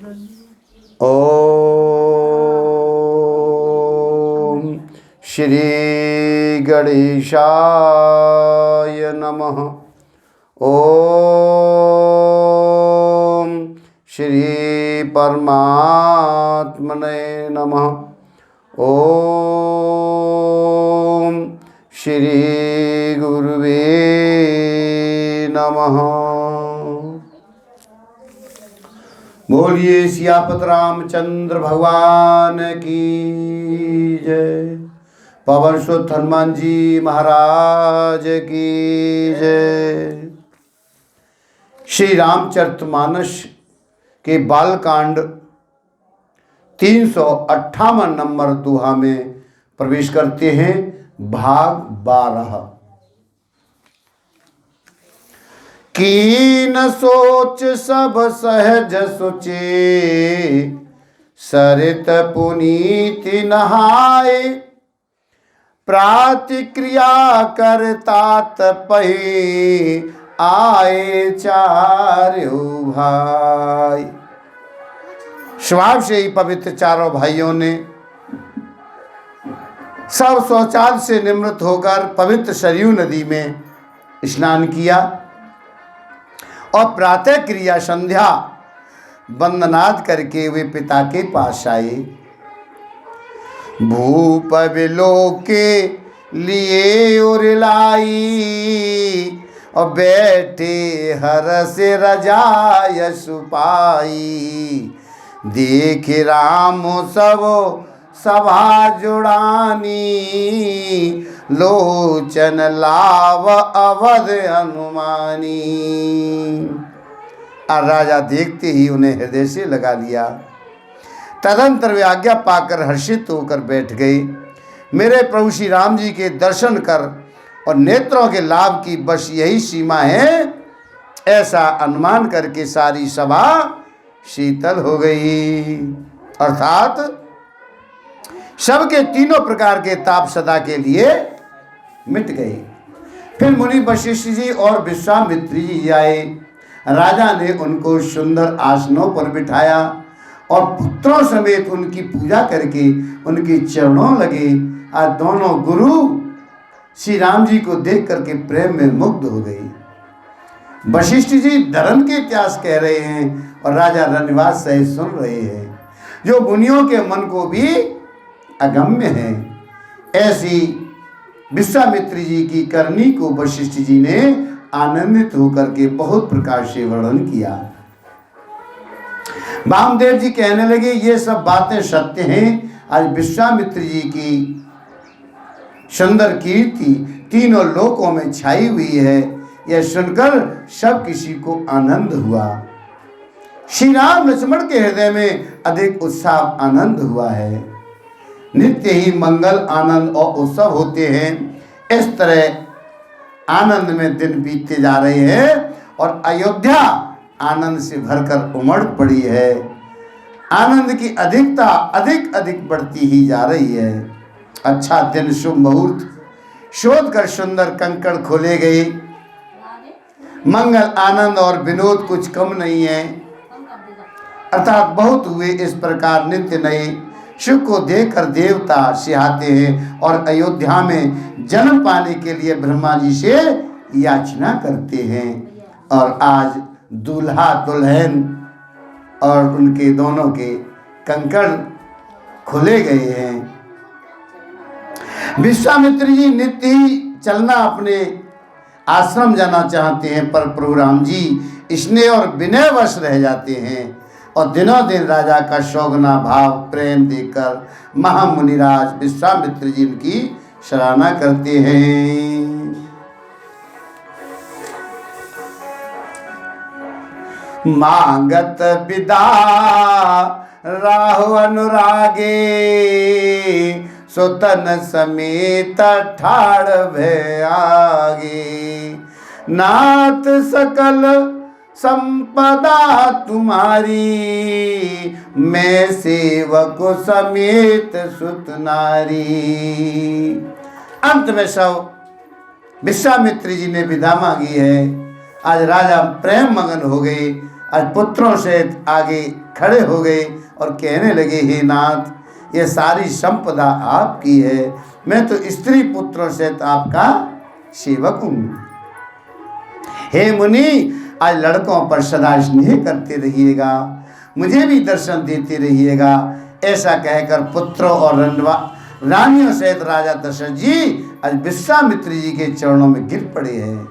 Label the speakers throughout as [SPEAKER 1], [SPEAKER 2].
[SPEAKER 1] ओम श्री गणेशाय नमः। ओम श्री परमात्मने नमः। ओम श्री गुरुवे नमः। बोलिए सियापत रामचंद्र भगवान की जय। पवन सुत हनुमान जी महाराज की जय। श्री रामचरितमानस के बालकांड 358 नंबर दोहा में प्रवेश करते हैं। भाग 12। कीन सोच सब सहज सुचे, सरित पुनीति नहाए। प्रातिक्रिया करतात पही, आए चारों भाई। स्वभाव से ही पवित्र चारों भाइयों ने सब शौचालय से निवृत्त होकर पवित्र सरयू नदी में स्नान किया और प्रातः क्रिया संध्या वंदनाद करके वे पिता के पास आए। भूप विलोके लिए उरलाई, और बैठे हरस रजाय सुपाई। देख राम सब सभा जुड़ानी, लोचन लाव अवध अनुमानी। और राजा देखते ही उन्हें हृदय से लगा लिया। तदंतर वे आज्ञा पाकर हर्षित होकर बैठ गए। मेरे प्रभु श्री राम जी के दर्शन कर और नेत्रों के लाभ की बस यही सीमा है, ऐसा अनुमान करके सारी सभा शीतल हो गई। अर्थात सबके तीनों प्रकार के ताप सदा के लिए मिट गए। फिर मुनि वशिष्ठ जी और विश्वामित्र जी आए। राजा ने उनको सुंदर आसनों पर बिठाया और पुत्रों समेत उनकी पूजा करके उनके चरणों लगे। और दोनों गुरु श्री राम जी को देख करके प्रेम में मुग्ध हो गई। वशिष्ठ जी धर्म के इतिहास कह रहे हैं और राजा रनिवास सहित सुन रहे हैं, जो मुनियों के मन को भी अगम्य है। ऐसी विश्वामित्र जी की करनी को वशिष्ठ जी ने आनंदित होकर के बहुत प्रकार से वर्णन किया। वामदेव जी कहने लगे, ये सब बातें सत्य हैं। आज विश्वामित्र जी की सुंदर कीर्ति तीनों लोकों में छाई हुई है। यह सुनकर सब किसी को आनंद हुआ। श्री राम लक्ष्मण के हृदय में अधिक उत्साह आनंद हुआ है। नित्य ही मंगल आनंद और उत्सव होते हैं। इस तरह आनंद में दिन बीतते जा रहे हैं और अयोध्या आनंद से भरकर उमड़ पड़ी है। आनंद की अधिकता अधिक अधिक बढ़ती ही जा रही है। अच्छा दिन, शुभ मुहूर्त शोध कर सुंदर कंकड़ खोले गए। मंगल आनंद और विनोद कुछ कम नहीं है। अर्थात बहुत हुए। इस प्रकार नित्य नए सुख को देखकर देवता सिहाते हैं और अयोध्या में जन्म पाने के लिए ब्रह्मा जी से याचना करते हैं। और आज दूल्हा दुल्हन और उनके दोनों के कंकड़ खुले गए हैं। विश्वामित्र जी नित्य ही चलना अपने आश्रम जाना चाहते हैं, पर प्रभु राम जी स्नेह और विनयवश रह जाते हैं और दिनों दिन राजा का शोभना भाव प्रेम देकर महामुनिराज विश्वामित्र जी की सराहना करते हैं। मांगत विदा राहु अनुरागे, सुतन समेत ठाड़ भय आगे। नाथ सकल संपदा तुम्हारी, मैं सेवक समेत सुत नारी। अंत में सब विश्वामित्र जी ने विदा मांगी है। आज राजा प्रेम मगन हो गए आज पुत्रों से आगे खड़े हो गए और कहने लगे, हे नाथ, ये सारी संपदा आपकी है, मैं तो स्त्री पुत्रों से आपका सेवक हूँ। हे मुनि, आज लड़कों पर सदा स्नेह करते रहिएगा, मुझे भी दर्शन देते रहिएगा। ऐसा कहकर पुत्रों और रानियों सहित राजा दशरथ जी आज विश्वामित्र जी के चरणों में गिर पड़े हैं।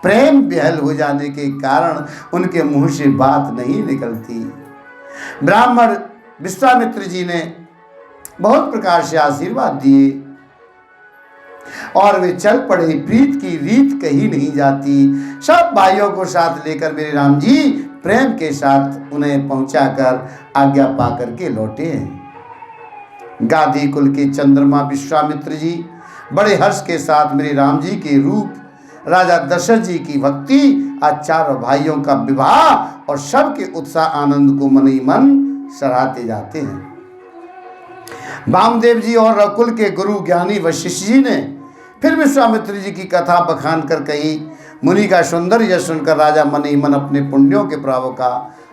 [SPEAKER 1] प्रेम बेहल हो जाने के कारण उनके मुंह से बात नहीं निकलती। ब्राह्मण विश्वामित्र जी ने बहुत प्रकार से आशीर्वाद दिए और वे चल पड़े। प्रीत की रीत कही नहीं जाती। सब भाइयों को साथ लेकर मेरे राम जी प्रेम के साथ उन्हें पहुंचाकर आज्ञा पाकर के लौटे हैं। गादी कुल के चंद्रमा विश्वामित्र जी बड़े हर्ष के साथ मेरे राम जी के रूप, राजा दशरथ जी की भक्ति, आज चारों भाइयों का विवाह और सबके उत्साह आनंद को मन ही मन सराहते जाते हैं। वामदेव जी और रकुल के गुरु ज्ञानी वशिष्ठ जी ने फिर विश्वामित्र जी की कथा बखान कर कही। मुनि का सुंदर यश सुनकर राजा मन ही मन अपने पुण्यों के प्रभाव का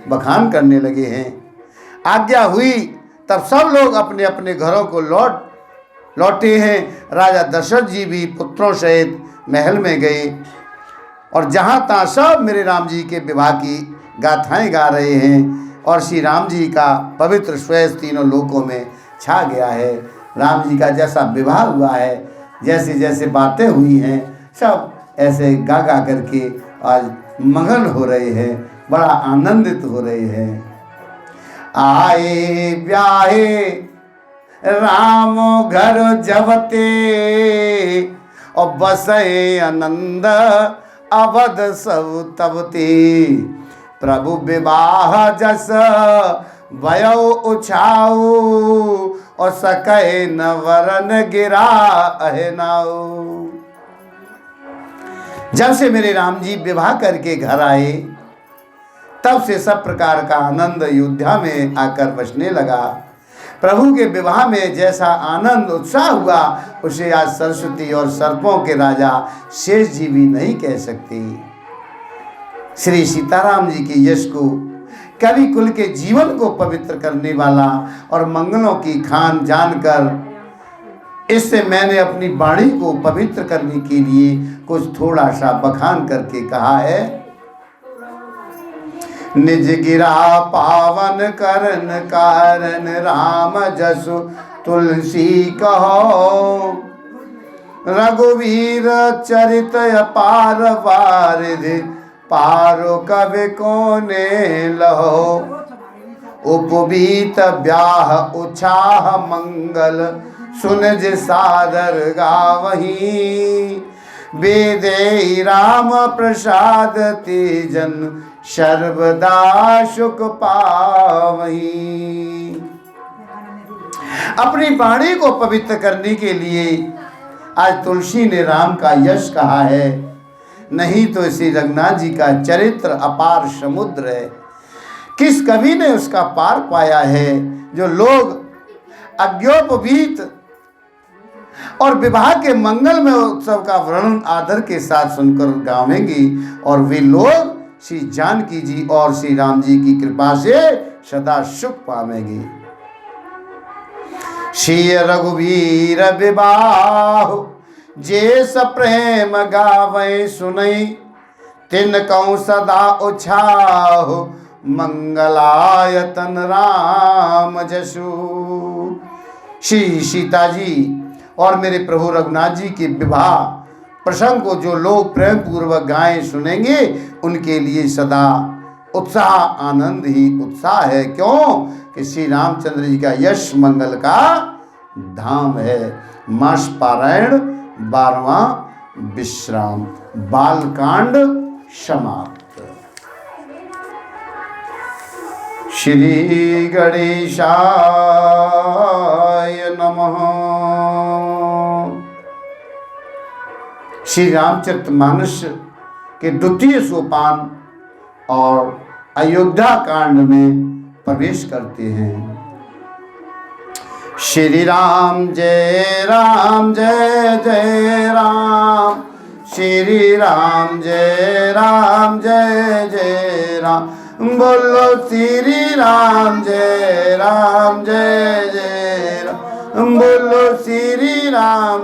[SPEAKER 1] बखान करने लगे हैं। आज्ञा हुई तब सब लोग अपने अपने घरों को लौटे हैं। राजा दशरथ जी भी पुत्रों सहित महल में गए और जहाँ तहाँ सब मेरे राम जी के विवाह की गाथाएं गा रहे हैं और श्री राम जी का पवित्र श्वेत तीनों लोकों में छा गया है। राम जी का जैसा विवाह हुआ है, जैसे जैसे बातें हुई हैं, सब ऐसे गा गा करके आज मगन हो रहे हैं, बड़ा आनंदित हो रहे हैं। आए ब्याहे राम घर जबते और बसे आनंद अवध सब तबते। प्रभु विवाह जस भयो उछाऊ और सके न वरन गिरा अहनाऊ। जब से मेरे राम जी विवाह करके घर आए तब से सब प्रकार का आनंद अयोध्या में आकर बसने लगा। प्रभु के विवाह में जैसा आनंद उत्साह हुआ उसे आज सरस्वती और सर्पों के राजा शेष जी भी नहीं कह सकते। श्री सीताराम जी के यश को, कवि कुल के जीवन को पवित्र करने वाला और मंगलों की खान जानकर इससे मैंने अपनी वाणी को पवित्र करने के लिए कुछ थोड़ा सा बखान करके कहा है। निज गिरा पावन करन कारण राम जसु तुलसी कहो। रघुवीर चरित अपार वारिधि पारो कवि कोने लहो। उपवीत ब्याह उछाह मंगल सुनज सादर गावही। वेदे राम प्रसाद तेजन सर्वदा सुख पावही। अपनी वाणी को पवित्र करने के लिए आज तुलसी ने राम का यश कहा है, नहीं तो श्री रघुनाथ जी का चरित्र अपार समुद्र है। किस कवि ने उसका पार पाया है जो लोग अज्ञोपवीत और विवाह के मंगल में उत्सव का वर्णन आदर के साथ सुनकर गावेंगे और वे लोग श्री जानकी जी और श्री राम जी की कृपा से सदा सुख पावेंगे। श्री रघुवीर विवाह जे प्रेम गावे सुनई। तिन कौ सदा उछाह मंगलायतन राम जसु। श्री सीता जी और मेरे प्रभु रघुनाथ जी के विवाह प्रसंग को जो लोग प्रेम पूर्वक गाएं सुनेंगे उनके लिए सदा उत्साह आनंद ही उत्साह है। क्यों कि श्री रामचंद्र जी का यश मंगल का धाम है। मास पारायण 12वां विश्राम। बालकांड समाप्त। श्री गणेशाय नमः। श्री रामचरितमानस के द्वितीय सोपान और अयोध्या कांड में प्रवेश करते हैं। श्री राम जय जय राम। श्री राम जय जय राम। बोलो श्री राम जय राम जय जय राम, बोलो श्री राम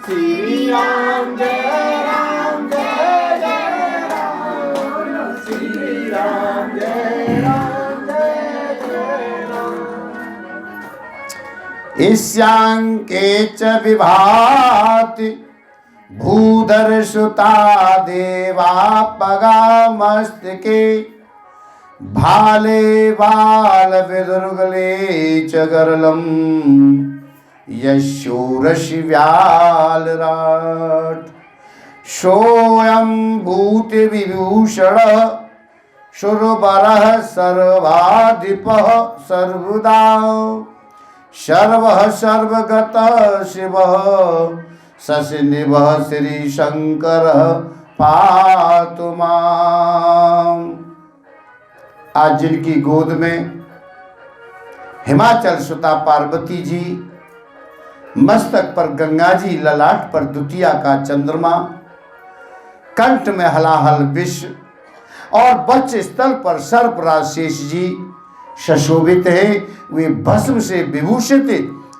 [SPEAKER 2] श्री राम जय राम जय जय राम, श्री राम जय राम जय जय राम।
[SPEAKER 1] ईशांके च विभाति भूधर सुता देवा पगा मस्तके, भाले बाल विदुर्गले च गरलम यशोरशि व्याल राट, सोऽयं भूति विभूषण सुरवरः सर्वाधिपः सर्वदा, सर्वः सर्वगतः शिवः शशिनिभः श्री शंकर पातु माम्। आज जिनकी गोद में हिमाचल सुता पार्वती जी, मस्तक पर गंगा जी, ललाट पर दुतिया का चंद्रमा, कंठ में हलाहल विश्व और वक्ष स्थल पर सर्पराज शेष जी सुशोभित है। वे भस्म से विभूषित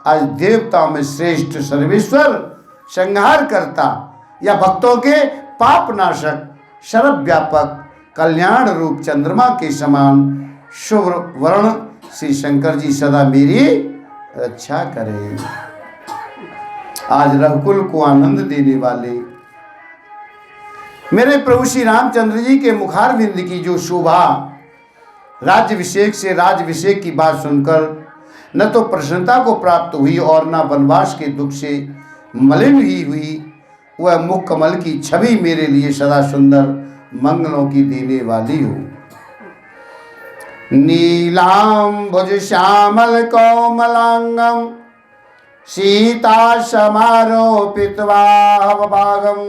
[SPEAKER 1] आज देवताओं में श्रेष्ठ सर्वेश्वर, संहार करता या भक्तों के पाप नाशक, सर्व व्यापक, कल्याण रूप चंद्रमा के समान शुभ वर्ण श्री शंकर जी सदा मेरी रक्षा करें। आज रघुकुल को आनंद देने वाले मेरे प्रभु श्री रामचंद्र जी के मुखारविंद की जो शोभा, राज्यभिषेक से राजभिषेक की बात सुनकर न तो प्रसन्नता को प्राप्त हुई और न वनवास के दुख से मलिन ही हुई, वह मुख कमल की छवि मेरे लिए सदा सुंदर मंगलों की देने वाली हो। नीलांबुज श्यामल कोमलांगम सीता समारोपित भागम,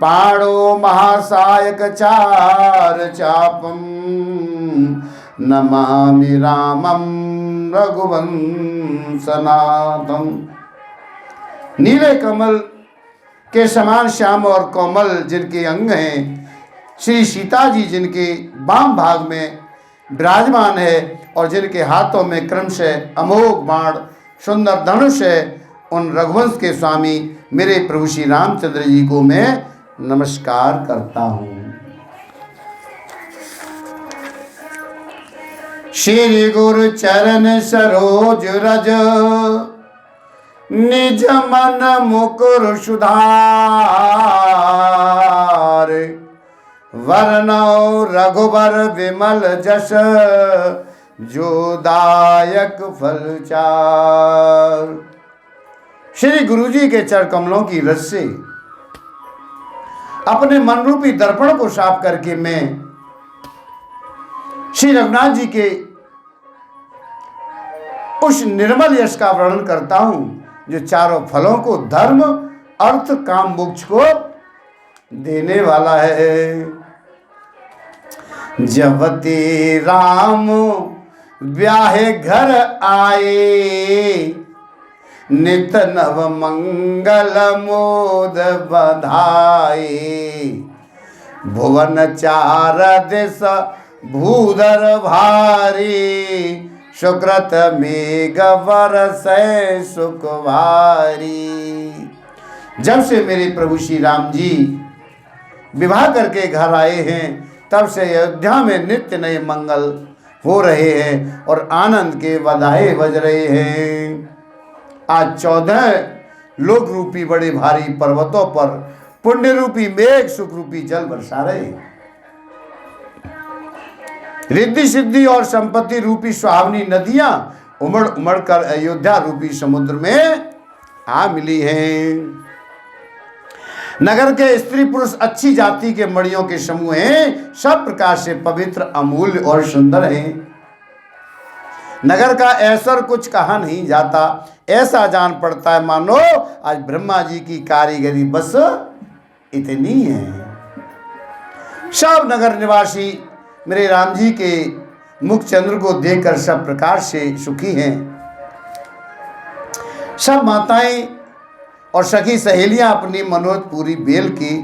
[SPEAKER 1] पाणो महासायक चार चापम, नमामि रामम रघुवंशनाथम। नीले कमल के समान श्याम और कोमल जिनके अंग हैं, श्री सीता जी जिनके वाम भाग में विराजमान है और जिनके हाथों में क्रमशः अमोघ बाण सुंदर धनुष है, उन रघुवंश के स्वामी मेरे प्रभु श्री रामचंद्र जी को मैं नमस्कार करता हूँ। श्री गुरु चरण सरोज रज, निज मन मुकुर सुधार, वरनौ रघुबर विमल जस, जो दायक फल चार। श्री गुरु जी के चरण कमलों की रस से अपने मन रूपी दर्पण को साफ करके मैं श्री रघुनाथ जी के उस निर्मल यश का वर्णन करता हूं जो चारों फलों को, धर्म अर्थ काम मोक्ष को देने वाला है। जब ते राम ब्याहे घर आए, नित नव मंगल मोद बधाए, भुवन चार दिश भूधर भारी, सुकृत मेघ बरसै सुख भारी। जब से मेरे प्रभु श्री राम जी विवाह करके घर आए हैं, तब से अयोध्या में नित्य नए मंगल हो रहे हैं और आनंद के बधाई बज रहे हैं। आज 14 लोक रूपी बड़े भारी पर्वतों पर पुण्य रूपी मेघ सुख रूपी जल बरसा रहे हैं। रिद्धि सिद्धि और संपत्ति रूपी सुहावनी नदियां उमड़ उमड़ कर अयोध्या रूपी समुद्र में आ मिली हैं। नगर के स्त्री पुरुष अच्छी जाति के मणियों के समूह हैं, सब प्रकार से पवित्र, अमूल्य और सुंदर हैं। नगर का ऐश्वर्य कुछ कहा नहीं जाता, ऐसा जान पड़ता है मानो आज ब्रह्मा जी की कारीगरी बस इतनी है। सब नगर निवासी मेरे राम जी के मुख चंद्र को देखकर सब प्रकार से सुखी हैं। सब माताएं और सखी सहेलियां अपनी मनोरथ पूरी बेल की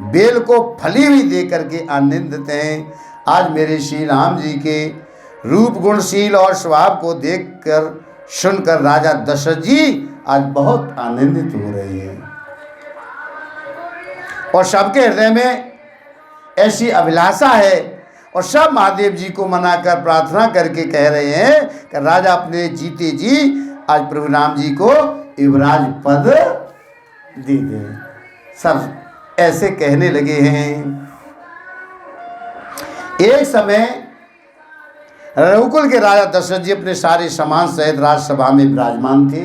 [SPEAKER 1] बेल को फली हुई दे करके आनंदित हैं। आज मेरे श्री राम जी के रूप गुणशील और स्वभाव को देखकर सुनकर राजा दशरथ जी आज बहुत आनंदित हो रहे हैं और सबके हृदय में ऐसी अभिलाषा है और सब महादेव जी को मनाकर प्रार्थना करके कह रहे हैं कि राजा अपने जीते जी आज प्रभु राम जी को युवराज पद दे दें। सब ऐसे कहने लगे हैं। एक समय रघुकुल के राजा दशरथ जी अपने सारे सामान सहित राजसभा में विराजमान थे।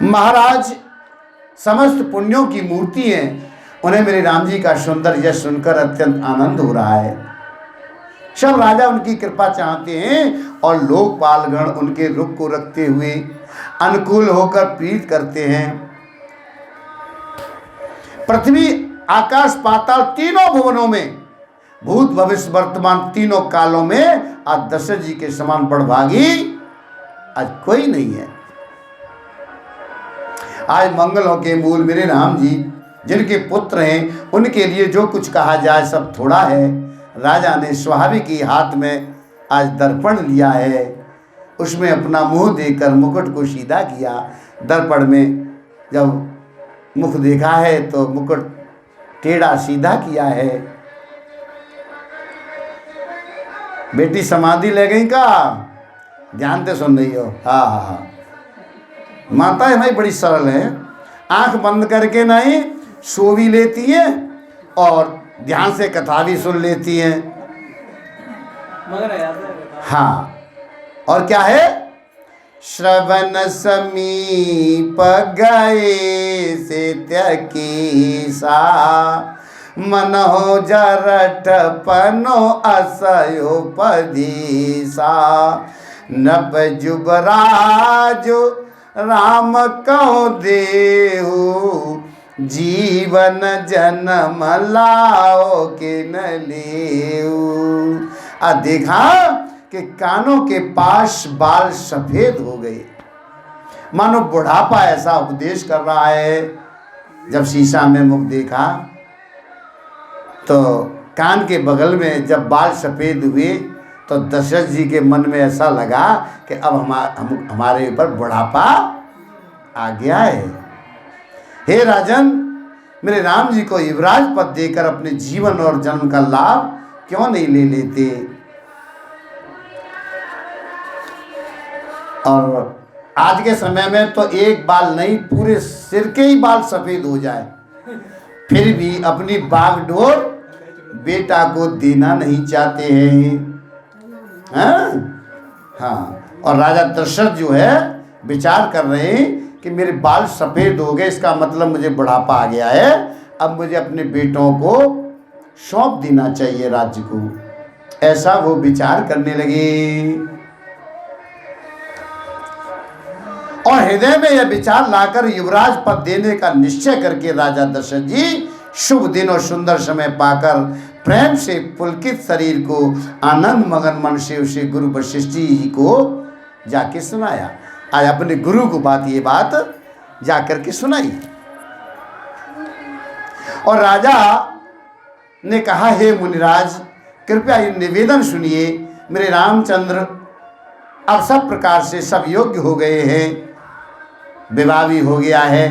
[SPEAKER 1] महाराज समस्त पुण्यों की मूर्ति हैं, उन्हें मेरे राम जी का सुंदर यश सुनकर अत्यंत आनंद हो रहा है। सब राजा उनकी कृपा चाहते हैं और लोकपालगण उनके रुख को रखते हुए अनुकूल होकर प्रीत करते हैं। पृथ्वी आकाश पाताल तीनों भुवनों में भूत भविष्य वर्तमान तीनों कालों में आज दशरथ जी के समान बड़भागी आज कोई नहीं है। आज मंगलों के मूल मेरे राम जी जिनके पुत्र हैं, उनके लिए जो कुछ कहा जाए सब थोड़ा है। राजा ने स्वाभाविक ही हाथ में आज दर्पण लिया है, उसमें अपना मुंह देकर मुकुट को सीधा किया। दर्पण में जब मुख देखा है तो मुकुट टेढ़ा सीधा किया है। बेटी समाधि ले गई का ध्यान से सुन रही हो? हाँ। माता है भाई बड़ी सरल है, आंख बंद करके नहीं सो भी लेती है और ध्यान से कथा भी सुन लेती हैं। हाँ, और क्या है? श्रवण समीप गए से त्यकीसा मन हो जरठ पनो असयो पदीसा नभ जुबराजो राम कहो देहु जीवन जन्म लाओ के न लेऊ। देखा कि कानों के पास बाल सफेद हो गए, मानो बुढ़ापा ऐसा उपदेश कर रहा है। जब शीशा में मुख देखा तो कान के बगल में जब बाल सफेद हुए तो दशरथ जी के मन में ऐसा लगा कि अब हमारे ऊपर बुढ़ापा आ गया है। हे राजन, मेरे राम जी को युवराज पद देकर अपने जीवन और जन्म का लाभ क्यों नहीं ले लेते? और आज के समय में तो एक बाल नहीं, पूरे सिर के ही बाल सफेद हो जाए फिर भी अपनी बागडोर बेटा को देना नहीं चाहते हैं। हाँ, और राजा दशरथ जो है विचार कर रहे हैं कि मेरे बाल सफ़ेद हो गए, इसका मतलब मुझे बुढ़ापा आ गया है, अब मुझे अपने बेटों को सौंप देना चाहिए राज्य को। ऐसा वो विचार करने लगे और हृदय में यह विचार लाकर युवराज पद देने का निश्चय करके राजा दशरथ जी शुभ दिन और सुंदर समय पाकर प्रेम से पुलकित शरीर को आनंद मगन मन से उसे गुरु वशिष्ठ जी को जाके सुनाया। आज अपने गुरु को ये बात जाकर के सुनाई और राजा ने कहा, हे मुनिराज कृपया ये निवेदन सुनिए। मेरे रामचंद्र अब सब प्रकार से सब योग्य हो गए हैं, विवाह भी हो गया है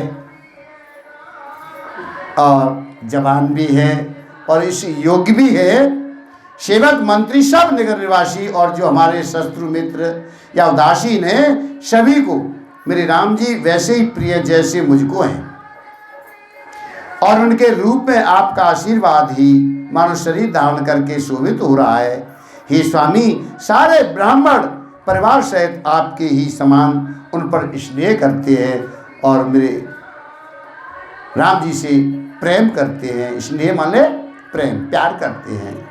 [SPEAKER 1] और जवान भी है और इस योग्य भी है। सेवक मंत्री सब नगर निवासी और जो हमारे शत्रु मित्र या उदासीन हैं, सभी को मेरे राम जी वैसे ही प्रिय जैसे मुझको हैं और उनके रूप में आपका आशीर्वाद ही मानो शरीर धारण करके शोभित हो रहा है। हे स्वामी, सारे ब्राह्मण परिवार सहित आपके ही समान उन पर स्नेह करते हैं और मेरे राम जी से प्रेम करते हैं। स्नेह माने प्रेम, प्यार करते हैं।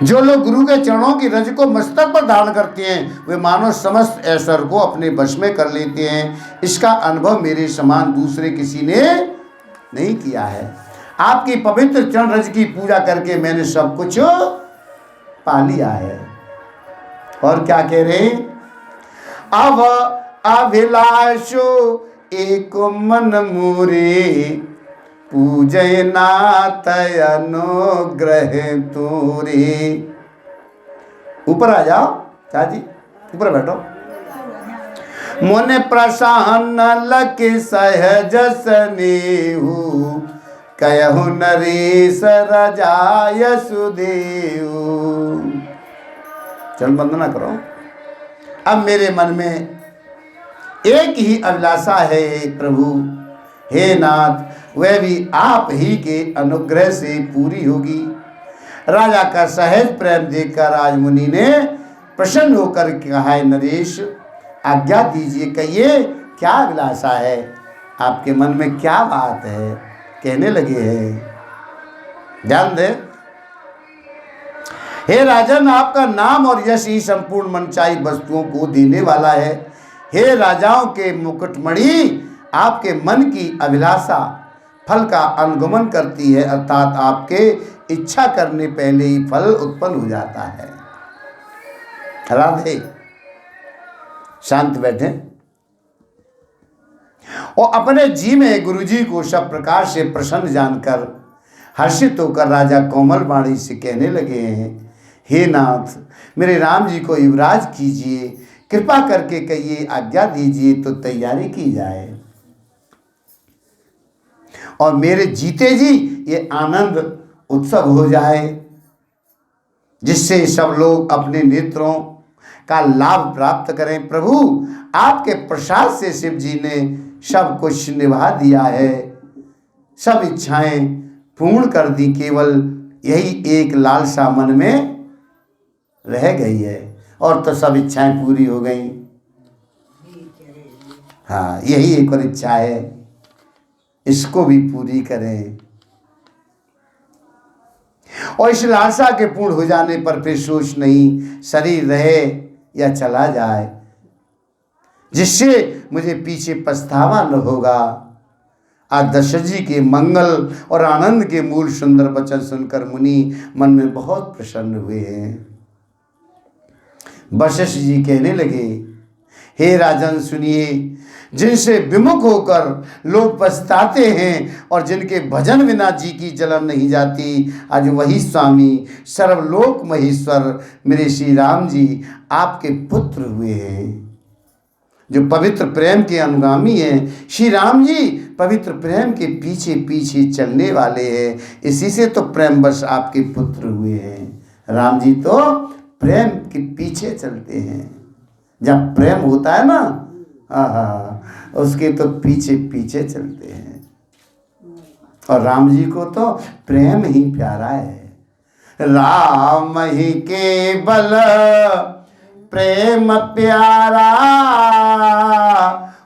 [SPEAKER 1] जो लोग गुरु के चरणों की रज को मस्तक पर धारण करते हैं वे मानो समस्त ऐश्वर्य को अपने वश में कर लेते हैं। इसका अनुभव मेरे समान दूसरे किसी ने नहीं किया है। आपकी पवित्र चरण रज की पूजा करके मैंने सब कुछ पा लिया है। और क्या कह रहे हैं? अब अभिलाषो एक मन मोरे पूजय नाथ अनुग्रह तूरी। ऊपर आ जाओ चाची, ऊपर बैठो। मोने प्रसन्न लख सहज स्नेहु, कहु नरेश रजाय सुदेहु। चल वंदना करो। अब मेरे मन में एक ही अभिलाषा है प्रभु, हे नाथ, वह भी आप ही के अनुग्रह से पूरी होगी। राजा का सहज प्रेम देखकर राजमुनि ने प्रसन्न होकर कहा, नरेश आज्ञा दीजिए, कहिए क्या अभिलाषा है, आपके मन में क्या बात है। कहने लगे हैं, ध्यान दे। हे राजन, आपका नाम और यश ही संपूर्ण मनचाही वस्तुओं को देने वाला है। हे राजाओं के मुकुटमणि, आपके मन की अभिलाषा फल का अनुगमन करती है, अर्थात आपके इच्छा करने पहले ही फल उत्पन्न हो जाता है। राधे, शांत बैठे और अपने जी में गुरुजी को सब प्रकार से प्रसन्न जानकर हर्षित होकर राजा कोमल वाणी से कहने लगे हैं, हे नाथ, मेरे राम जी को युवराज कीजिए, कृपा करके कहिए, आज्ञा दीजिए तो तैयारी की जाए और मेरे जीते जी ये आनंद उत्सव हो जाए, जिससे सब लोग अपने नेत्रों का लाभ प्राप्त करें। प्रभु, आपके प्रसाद से शिव जी ने सब कुछ निभा दिया है, सब इच्छाएं पूर्ण कर दी, केवल यही एक लालसा मन में रह गई है और तो सब इच्छाएं पूरी हो गई। हाँ, यही एक और इच्छा है, इसको भी पूरी करें। और इस लालसा के पूर्ण हो जाने पर फिर सोच नहीं, शरीर रहे या चला जाए, जिससे मुझे पीछे पछतावा न होगा। आज दशरथ जी के मंगल और आनंद के मूल सुंदर वचन सुनकर मुनि मन में बहुत प्रसन्न हुए हैं। वशिष्ठ जी कहने लगे, हे राजन सुनिए, जिनसे विमुख होकर लोग पछताते हैं और जिनके भजन बिना जी की जलन नहीं जाती, आज वही स्वामी सर्वलोक महेश्वर मेरे श्री राम जी आपके पुत्र हुए हैं, जो पवित्र प्रेम के अनुगामी हैं। श्री राम जी पवित्र प्रेम के पीछे पीछे चलने वाले हैं, इसी से तो प्रेमवश आपके पुत्र हुए हैं। राम जी तो प्रेम के पीछे चलते हैं, जब प्रेम होता है ना, उसके तो पीछे पीछे चलते हैं। और राम जी को तो प्रेम ही प्यारा है। राम ही केवल प्रेम प्यारा,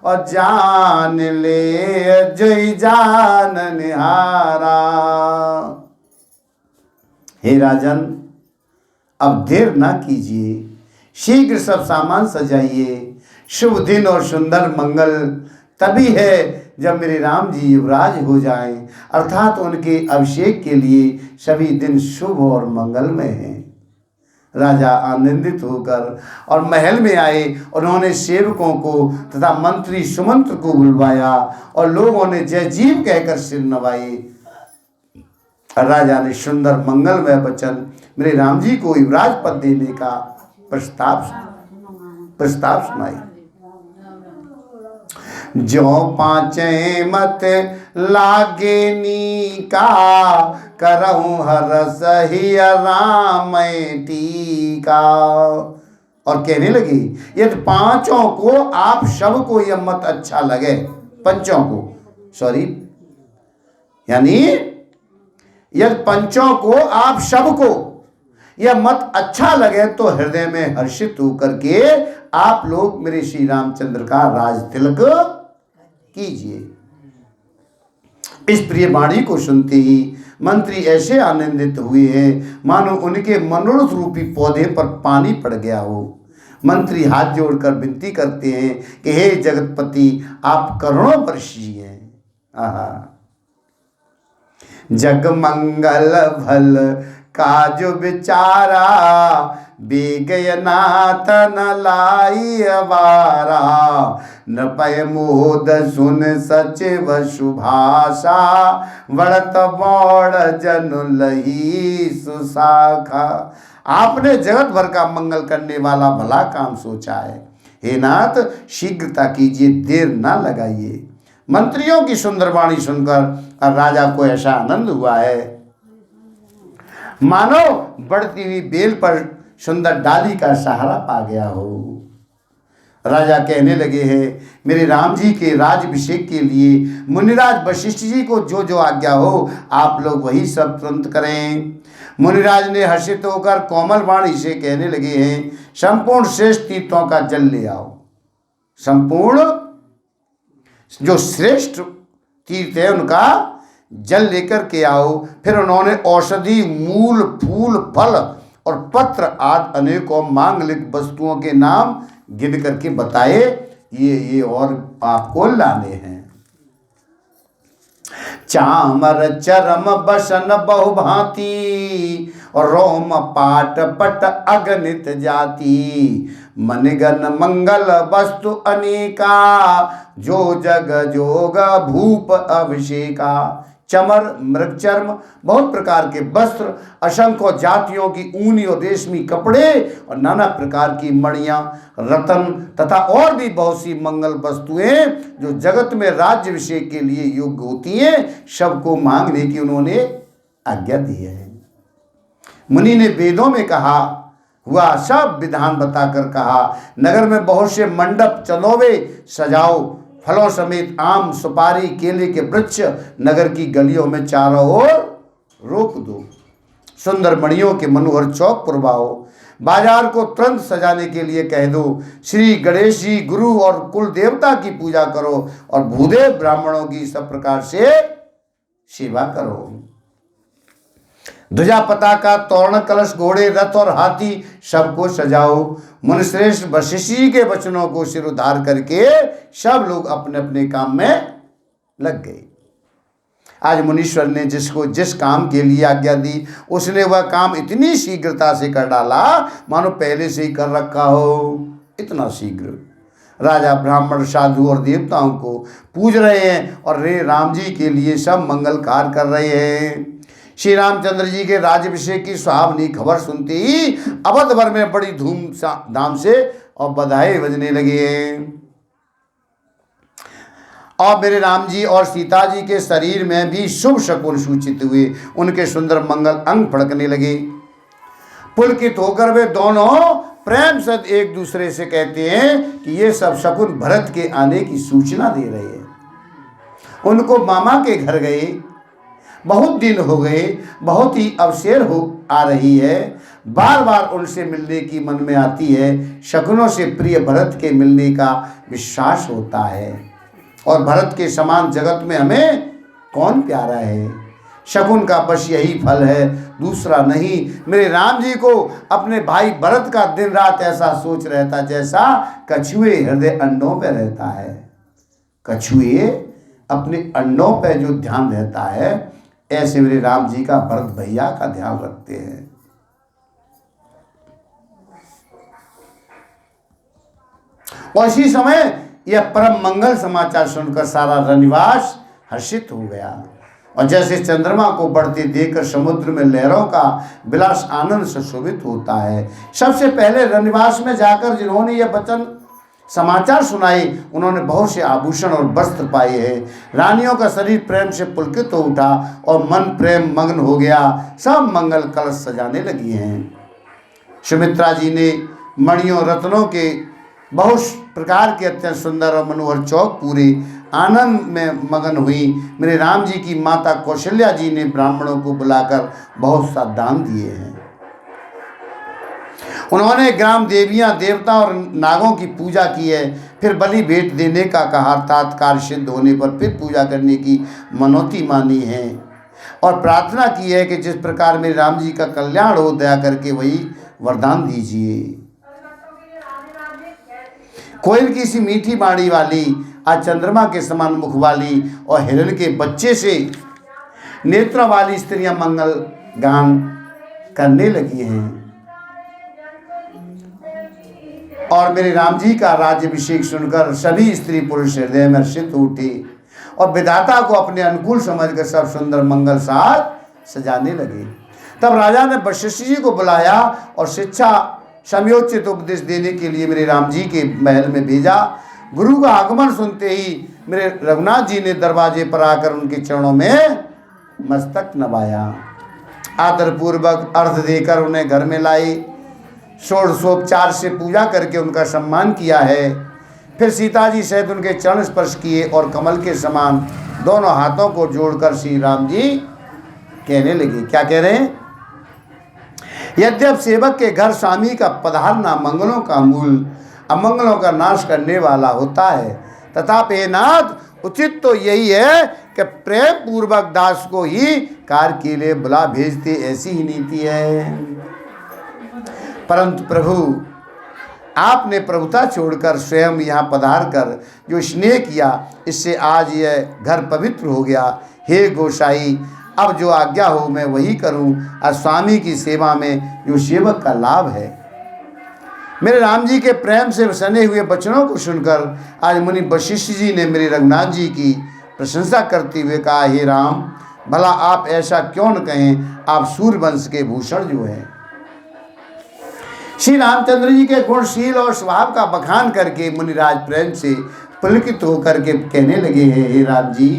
[SPEAKER 1] और जान ले जोई जान निहारा। हे राजन, अब देर ना कीजिए, शीघ्र सब सामान सजाइए। शुभ दिन और सुंदर मंगल तभी है जब मेरे राम जी युवराज हो जाएं, अर्थात उनके अभिषेक के लिए सभी दिन शुभ और मंगलमय हैं। राजा आनंदित होकर और महल में आए। उन्होंने सेवकों को तथा मंत्री सुमंत्र को बुलवाया और लोगों ने जय जीव कहकर सिर नवाए। राजा ने सुंदर मंगलमय वचन मेरे राम जी को युवराज पद देने का प्रस्ताव सुनाई। जो पांचे मत लागे नीका, करहूं हरस ही राम टीका। और कहने लगी, यदि पांचों को आप सबको यह मत अच्छा लगे, पंचों को सॉरी, यानी यदि पंचों को आप सबको यह मत अच्छा लगे तो हृदय में हर्षित होकर के आप लोग मेरे श्री रामचंद्र का राज तिलक कीजिए। इस प्रिय वाणी को सुनते ही मंत्री ऐसे आनंदित हुए हैं मानो उनके मनोरथ रूपी पौधे पर पानी पड़ गया हो। मंत्री हाथ जोड़कर विनती करते हैं कि हे जगतपति, आप करुणा बरसिए। जग मंगल भल काज विचारा, बेगय नाथ न लाई अवारा। न पय मोद सुन सचिव सुभाषा, वड़त बौड़ जन लही सुशाखा। आपने जगत भर का मंगल करने वाला भला काम सोचा है। हे नाथ, शीघ्रता कीजिए, देर ना लगाइए। मंत्रियों की सुंदर वाणी सुनकर राजा को ऐसा आनंद हुआ है मानो बढ़ती हुई बेल पर सुंदर डाली का सहारा पा गया हो। राजा कहने लगे हैं, मेरे राम जी के राजाभिषेक के लिए मुनिराज वशिष्ठ जी को जो जो आज्ञा हो आप लोग वही सब तुरंत करें। मुनिराज ने हर्षित होकर कोमल वाणी से कहने लगे हैं, संपूर्ण श्रेष्ठ तीर्थों का जल ले आओ। संपूर्ण जो श्रेष्ठ तीर्थ है उनका जल लेकर के आओ। फिर उन्होंने औषधि, मूल, फूल, फल और पत्र आदि अनेकों मांगलिक वस्तुओं के नाम गिन करके बताए, ये और आपको लाने हैं। चामर चरम बसन बहुभांति, और रोम पाट पट अगणित जाति। मनगन मंगल वस्तु अनेका, जो जग जोग भूप अभिषेका। चमर, मृगचर्म, बहुत प्रकार के वस्त्र, असंख्य जातियों की ऊनी और रेशमी कपड़े और नाना प्रकार की मणियां, रतन तथा और भी बहुत सी मंगल वस्तुएं जो जगत में राज्याभिषेक के लिए योग्य होती हैं, सबको मांगने की उन्होंने आज्ञा दी है। मुनि ने वेदों में कहा हुआ सब विधान बताकर कहा, नगर में बहुत से मंडप चंदोवे सजाओ, फलों समेत आम, सुपारी, केले के वृक्ष नगर की गलियों में चारों ओर रोक दो। सुंदर मणियों के मनोहर चौक पुरवाओ। बाजार को तुरंत सजाने के लिए कह दो। श्री गणेश जी, गुरु और कुल देवता की पूजा करो और भूदेव ब्राह्मणों की सब प्रकार से सेवा करो। ध्वजा, पताका, तोरण, कलश, घोड़े, रथ और हाथी सबको सजाओ। मुनिश्रेष्ठ वशिष्ठ जी के वचनों को सिर उधार करके सब लोग अपने अपने काम में लग गए। आज मुनीश्वर ने जिसको जिस काम के लिए आज्ञा दी, उसने वह काम इतनी शीघ्रता से कर डाला मानो पहले से ही कर रखा हो। इतना शीघ्र राजा, ब्राह्मण, साधु और देवताओं को पूज रहे हैं और रे राम जी के लिए सब मंगल कार्य कर रहे हैं। श्री रामचंद्र जी के राज्याभिषेक की सुहावनी खबर सुनते ही अवध भर में बड़ी धूमधाम से और बधाई बजने लगे। और मेरे राम जी और सीता जी के शरीर में भी शुभ शकुन सूचित हुए। उनके सुंदर मंगल अंग फड़कने लगे। पुलकित होकर वे दोनों प्रेम से एक दूसरे से कहते हैं कि ये सब शकुन भरत के आने की सूचना दे रहे हैं। उनको मामा के घर गए, बहुत दिन हो गए, बहुत ही अवसर हो आ रही है, बार बार उनसे मिलने की मन में आती है। शकुनों से प्रिय भरत के मिलने का विश्वास होता है और भरत के समान जगत में हमें कौन प्यारा है। शकुन का बस यही फल है, दूसरा नहीं। मेरे राम जी को अपने भाई भरत का दिन रात ऐसा सोच रहता जैसा कछुए हृदय अंडों पे रहता है। कछुए अपने अंडों पे जो ध्यान रहता है, ऐसे मेरे राम जी का भरत भैया का ध्यान रखते हैं। और इसी समय यह परम मंगल समाचार सुनकर सारा रनिवास हर्षित हो गया। और जैसे चंद्रमा को बढ़ते देखकर समुद्र में लहरों का विलास आनंद से शोभित होता है, सबसे पहले रनिवास में जाकर जिन्होंने यह वचन समाचार सुनाई, उन्होंने बहुत से आभूषण और वस्त्र पाए हैं। रानियों का शरीर प्रेम से पुलकित हो उठा और मन प्रेम मग्न हो गया। सब मंगल कलश सजाने लगी हैं। सुमित्रा जी ने मणियों, रत्नों के बहुत प्रकार के अत्यंत सुंदर और मनोहर चौक पूरे आनंद में मगन हुई। मेरे राम जी की माता कौशल्या जी ने ब्राह्मणों को बुलाकर बहुत सा दान दिए हैं। उन्होंने ग्राम देवियां, देवता और नागों की पूजा की है। फिर बलि भेंट देने का कहा। तात्काल सिद्ध होने पर फिर पूजा करने की मनौती मानी है और प्रार्थना की है कि जिस प्रकार मेरे राम जी का कल्याण हो, दया करके वही वरदान दीजिए। कोयल की सी मीठी बाणी वाली, आज चंद्रमा के समान मुख वाली और हिरण के बच्चे से नेत्रों वाली स्त्रियां मंगल गान करने लगी हैं। और मेरे राम जी का राज्याभिषेक सुनकर सभी स्त्री पुरुष हृदय में हर्षित उठे और विधाता को अपने अनुकूल समझकर सब सुंदर मंगल साथ सजाने लगे। तब राजा ने वशिष्ठ जी को बुलाया और शिक्षा समयोचित उपदेश देने के लिए मेरे राम जी के महल में भेजा। गुरु का आगमन सुनते ही मेरे रघुनाथ जी ने दरवाजे पर आकर उनके चरणों में मस्तक नवाया, आदरपूर्वक अर्घ देकर उन्हें घर में लाए, षोडशोपचार से पूजा करके उनका सम्मान किया है। फिर सीता जी सहित उनके चरण स्पर्श किए और कमल के समान दोनों हाथों को जोड़कर श्री राम जी कहने लगे। क्या कह रहे हैं? यद्यप सेवक के घर स्वामी का पधारना मंगलों का मूल, अमंगलों का नाश करने वाला होता है, तथापि हे नाथ उचित तो यही है कि प्रेम पूर्वक दास को ही कार्य के लिए बुला भेजते, ऐसी ही नीति है। परंतु प्रभु आपने प्रभुता छोड़कर स्वयं यहाँ पधार कर जो स्नेह किया, इससे आज यह घर पवित्र हो गया। हे गोसाई, अब जो आज्ञा हो मैं वही करूं। और स्वामी की सेवा में जो सेवक का लाभ है। मेरे राम जी के प्रेम से सने हुए वचनों को सुनकर आज मुनि वशिष्ठ जी ने मेरे रघुनाथ जी की प्रशंसा करते हुए कहा, हे राम, भला आप ऐसा क्यों न कहें, आप सूर्यवंश के भूषण जो हैं। श्री रामचंद्र जी के गुणशील और स्वभाव का बखान करके मुनिराज प्रेम से पुलकित होकर के कहने लगे हैं, हे राम जी,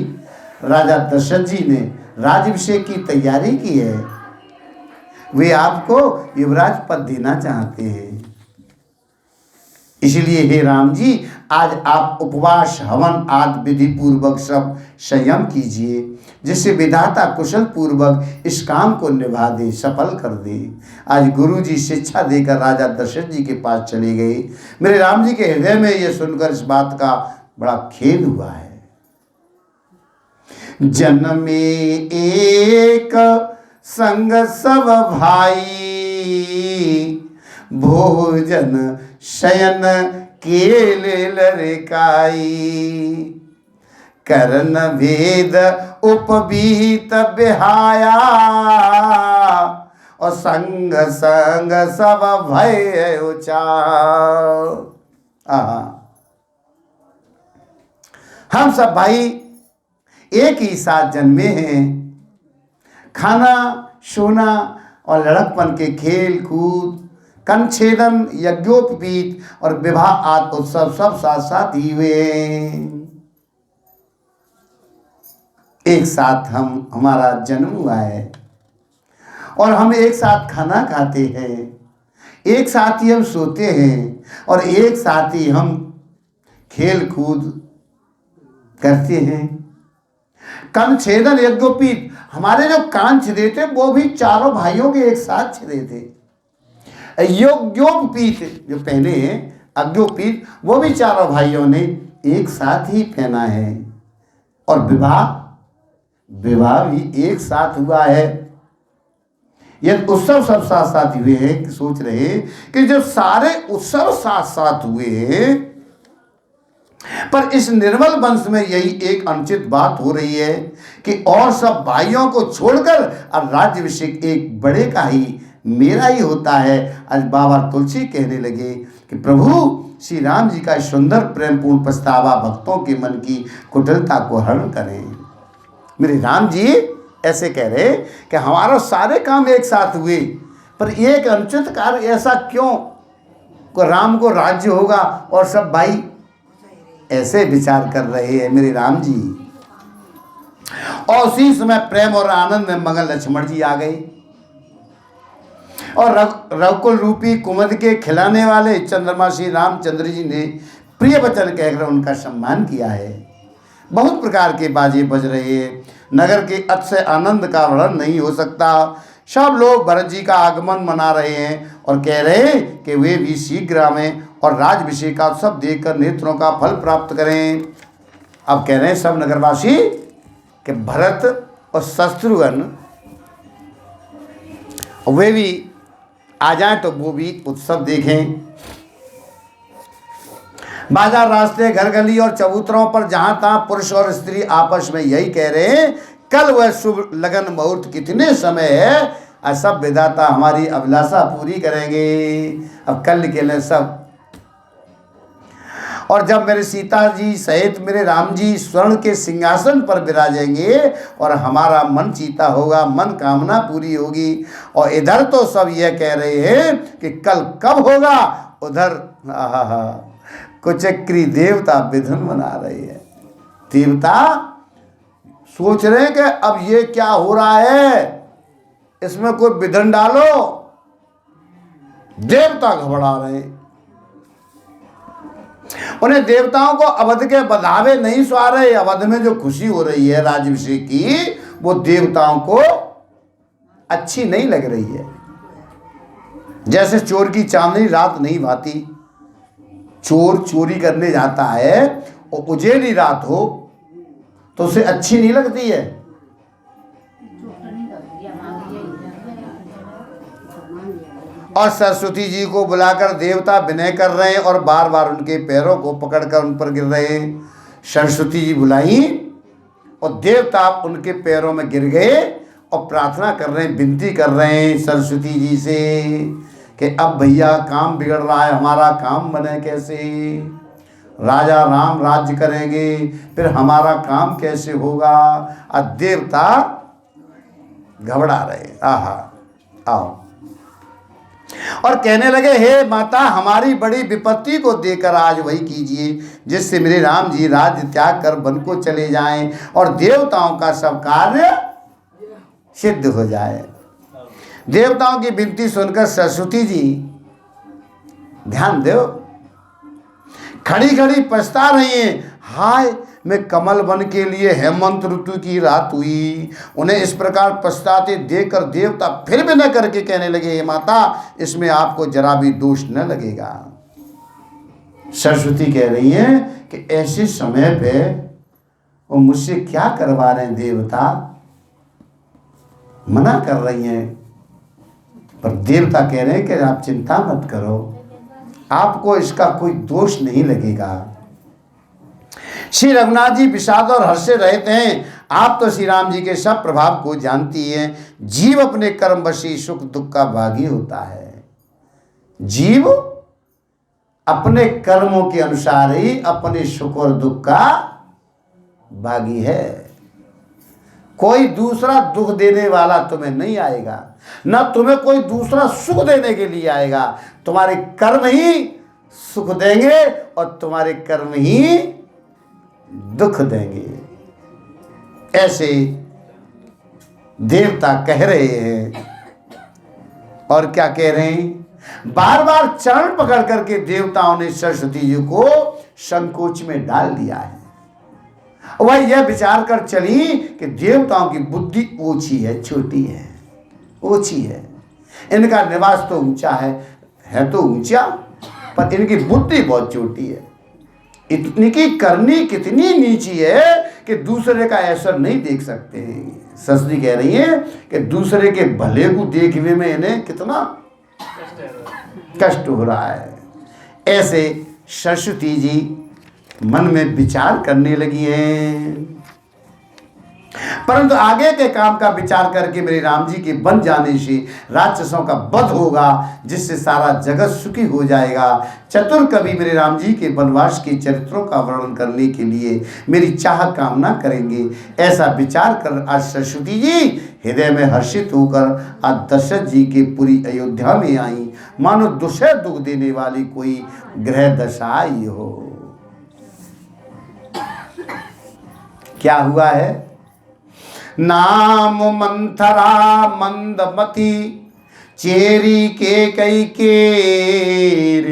[SPEAKER 1] राजा दशरथ जी ने राज्याभिषेक की तैयारी की है, वे आपको युवराज पद देना चाहते हैं। इसलिए हे राम जी, आज आप उपवास, हवन आदि विधि पूर्वक सब संयम कीजिए, जिससे विधाता कुशल पूर्वक इस काम को निभा दे, सफल कर दे। आज गुरु जी शिक्षा देकर राजा दशरथ जी के पास चले गए। मेरे राम जी के हृदय में यह सुनकर इस बात का बड़ा खेद हुआ है। जन्मे एक संग सब भाई, भोजन शयन केले लरकाई, करन भेद उपबीत बिहाया, और संग संग सब भय उचार। हम सब भाई एक ही साथ जन्मे हैं। खाना, सोना और लड़कपन के खेल कूद, कंछेदन, यज्ञोपवीत और विवाह आदि उत्सव सब साथ साथ ही हुए। एक साथ हमारा जन्म हुआ है और हम एक साथ खाना खाते हैं, एक साथ ही हम सोते हैं और एक साथ ही हम खेल कूद करते हैं। कंछेदन, यज्ञोपवीत, हमारे जो कान छिदे थे वो भी चारों भाइयों के एक साथ छिदे थे। यज्ञोपवीत जो पहने हैं, अज्ञोपवीत, वो भी चारों भाइयों ने एक साथ ही पहना है। और विवाह भी एक साथ हुआ है। यह उत्सव सब साथ साथ हुए हैं कि सोच रहे कि जब सारे उत्सव साथ साथ हुए हैं, पर इस निर्मल वंश में यही एक अनुचित बात हो रही है कि और सब भाइयों को छोड़कर अब राज्याभिषेक एक बड़े का ही, मेरा ही होता है। आज बाबा तुलसी कहने लगे कि प्रभु श्री राम जी का सुंदर प्रेमपूर्ण पछतावा भक्तों के मन की कुटिलता को हरण करें। मेरे राम जी ऐसे कह रहे कि हमारा सारे काम एक साथ हुए, पर एक अनुचित कार्य ऐसा क्यों को राम को राज्य होगा और सब भाई ऐसे विचार कर रहे हैं मेरे राम जी। और उसी समय प्रेम और आनंद में मगन लक्ष्मण जी आ गए और रघुकुल रूपी कुमुद के खिलाने वाले चंद्रमा श्री रामचंद्र जी ने प्रिय वचन कहकर उनका सम्मान किया है। बहुत प्रकार के बाजे बज रहे हैं। नगर के अतिशय आनंद का वर्णन नहीं हो सकता। सब लोग भरत जी का आगमन मना रहे हैं और कह रहे हैं कि वे भी शीघ्र आवें और राज्याभिषेक का उत्सव देखकर नेत्रों का फल प्राप्त करें। अब कह रहे हैं सब नगरवासी कि भरत और शत्रुघ्न वे भी आ जाएं तो वो भी उत्सव देखें। बाजार, रास्ते, घर गली और चबूतरों पर जहां तहां पुरुष और स्त्री आपस में यही कह रहे हैं कल वह शुभ लगन मुहूर्त कितने समय है, और सब विधाता हमारी अभिलाषा पूरी करेंगे। अब कल के लिए सब, और जब मेरे सीता जी सहित मेरे राम जी स्वर्ण के सिंहासन पर विराजेंगे और हमारा मन चीता होगा, मन कामना पूरी होगी। और इधर तो सब यह कह रहे हैं कि कल कब होगा, उधर कुचक्री देवता विधन बना रहे हैं। देवता सोच रहे हैं कि अब ये क्या हो रहा है, इसमें कोई विधन डालो। देवता घबरा रहे हैं। उन्हें देवताओं को अवध के बधावे नहीं सुहा रहे। अवध में जो खुशी हो रही है राज्याभिषेक की, वो देवताओं को अच्छी नहीं लग रही है। जैसे चोर की चांदनी रात नहीं भाती। चोर चोरी करने जाता है और उजेली रात हो तो उसे अच्छी नहीं लगती है। और सरस्वती जी को बुलाकर देवता विनय कर रहे हैं और बार बार उनके पैरों को पकड़कर उन पर गिर रहे हैं। सरस्वती जी बुलाई और देवता उनके पैरों में गिर गए और प्रार्थना कर रहे हैं, विनती कर रहे हैं सरस्वती जी से कि अब भैया काम बिगड़ रहा है, हमारा काम बने कैसे। राजा राम राज्य करेंगे, फिर हमारा काम कैसे होगा। और देवता घबरा रहे। आहा, आओ। और कहने लगे, हे माता, हमारी बड़ी विपत्ति को देकर आज वही कीजिए जिससे मेरे राम जी राज्य त्याग कर वन को चले जाएं और देवताओं का सब कार्य सिद्ध हो जाए। देवताओं की विनती सुनकर सरस्वती जी, ध्यान दो, खड़ी खड़ी पछता रही हैं। हाय, मैं कमल वन के लिए हेमंत ऋतु की रात हुई। उन्हें इस प्रकार पछताते देखकर देवता फिर भी न करके कहने लगे, हे माता, इसमें आपको जरा भी दोष न लगेगा। सरस्वती कह रही हैं कि ऐसे समय पे वो मुझसे क्या करवा रहे हैं देवता, मना कर रही हैं। पर देवता कह रहे हैं कि आप चिंता मत करो, आपको इसका कोई दोष नहीं लगेगा। श्री रघुनाथ जी विषाद और हर्ष से रहते हैं। आप तो श्री राम जी के सब प्रभाव को जानती हैं। जीव अपने कर्मवशी सुख दुख का भागी होता है। जीव अपने कर्मों के अनुसार ही अपने सुख और दुख का भागी है। कोई दूसरा दुख देने वाला तुम्हें नहीं आएगा, ना तुम्हें कोई दूसरा सुख देने के लिए आएगा। तुम्हारे कर्म ही सुख देंगे और तुम्हारे कर्म ही दुख देंगे। ऐसे देवता कह रहे हैं। और क्या कह रहे हैं, बार बार चरण पकड़ करके देवताओं ने सरस्वती जी को संकोच में डाल दिया है। वह यह विचार कर चली कि देवताओं की बुद्धि ऊंची है, छोटी है, ऊंची है। इनका निवास तो ऊंचा है तो ऊंचा, पर इनकी बुद्धि बहुत छोटी है। इनकी करनी कितनी नीची है कि दूसरे का ऐसा नहीं देख सकते हैं। सरस्वती कह रही है कि दूसरे के भले को देखने में इन्हें कितना कष्ट हो रहा है। ऐसे सरस्वती जी मन में विचार करने लगी हैं। परंतु आगे के काम का विचार करके मेरे राम जी के बन जाने से राक्षसों का वध होगा, जिससे सारा जगत सुखी हो जाएगा। चतुर कवि मेरे राम जी के वनवास के चरित्रों का वर्णन करने के लिए मेरी चाह कामना करेंगे। ऐसा विचार कर आज सरस्वती जी हृदय में हर्षित होकर आज दशरथ जी के पूरी अयोध्या में आई, मानो दुष्य दुख देने वाली कोई ग्रह दशा आई हो। क्या हुआ है, नाम मंथरा मंदमती चेरी के कई केर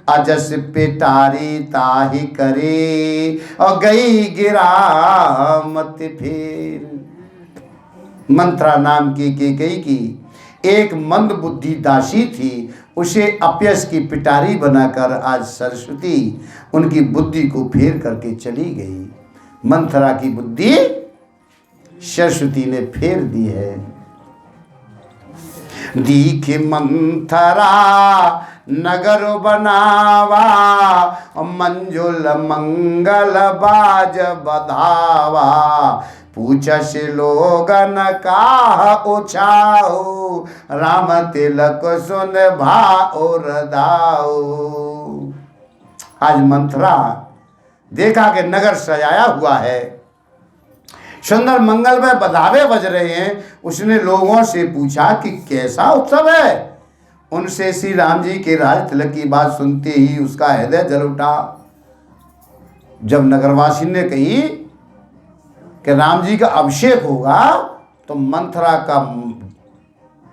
[SPEAKER 1] अजस पिटारी ताही करे और गई गिरा मत फेर। मंथरा नाम की केकई की एक मंद बुद्धि दासी थी। उसे अपयश की पिटारी बनाकर आज सरस्वती उनकी बुद्धि को फेर करके चली गई। मंथरा की बुद्धि सरस्वती ने फेर दी है। दीख मंथरा नगर बनावा मंजुल मंगल बाज बधावा पूछस लोगन काह उछाओ, राम तिलक सुन भाओ रदाओ। आज मंथरा देखा कि नगर सजाया हुआ है, सुंदर मंगलमय बधावे बज रहे हैं। उसने लोगों से पूछा कि कैसा उत्सव है। उनसे श्री राम जी के राज तिलक की बात सुनते ही उसका हृदय जल उठा। जब नगरवासी ने कही कि राम जी का अभिषेक होगा तो मंथरा का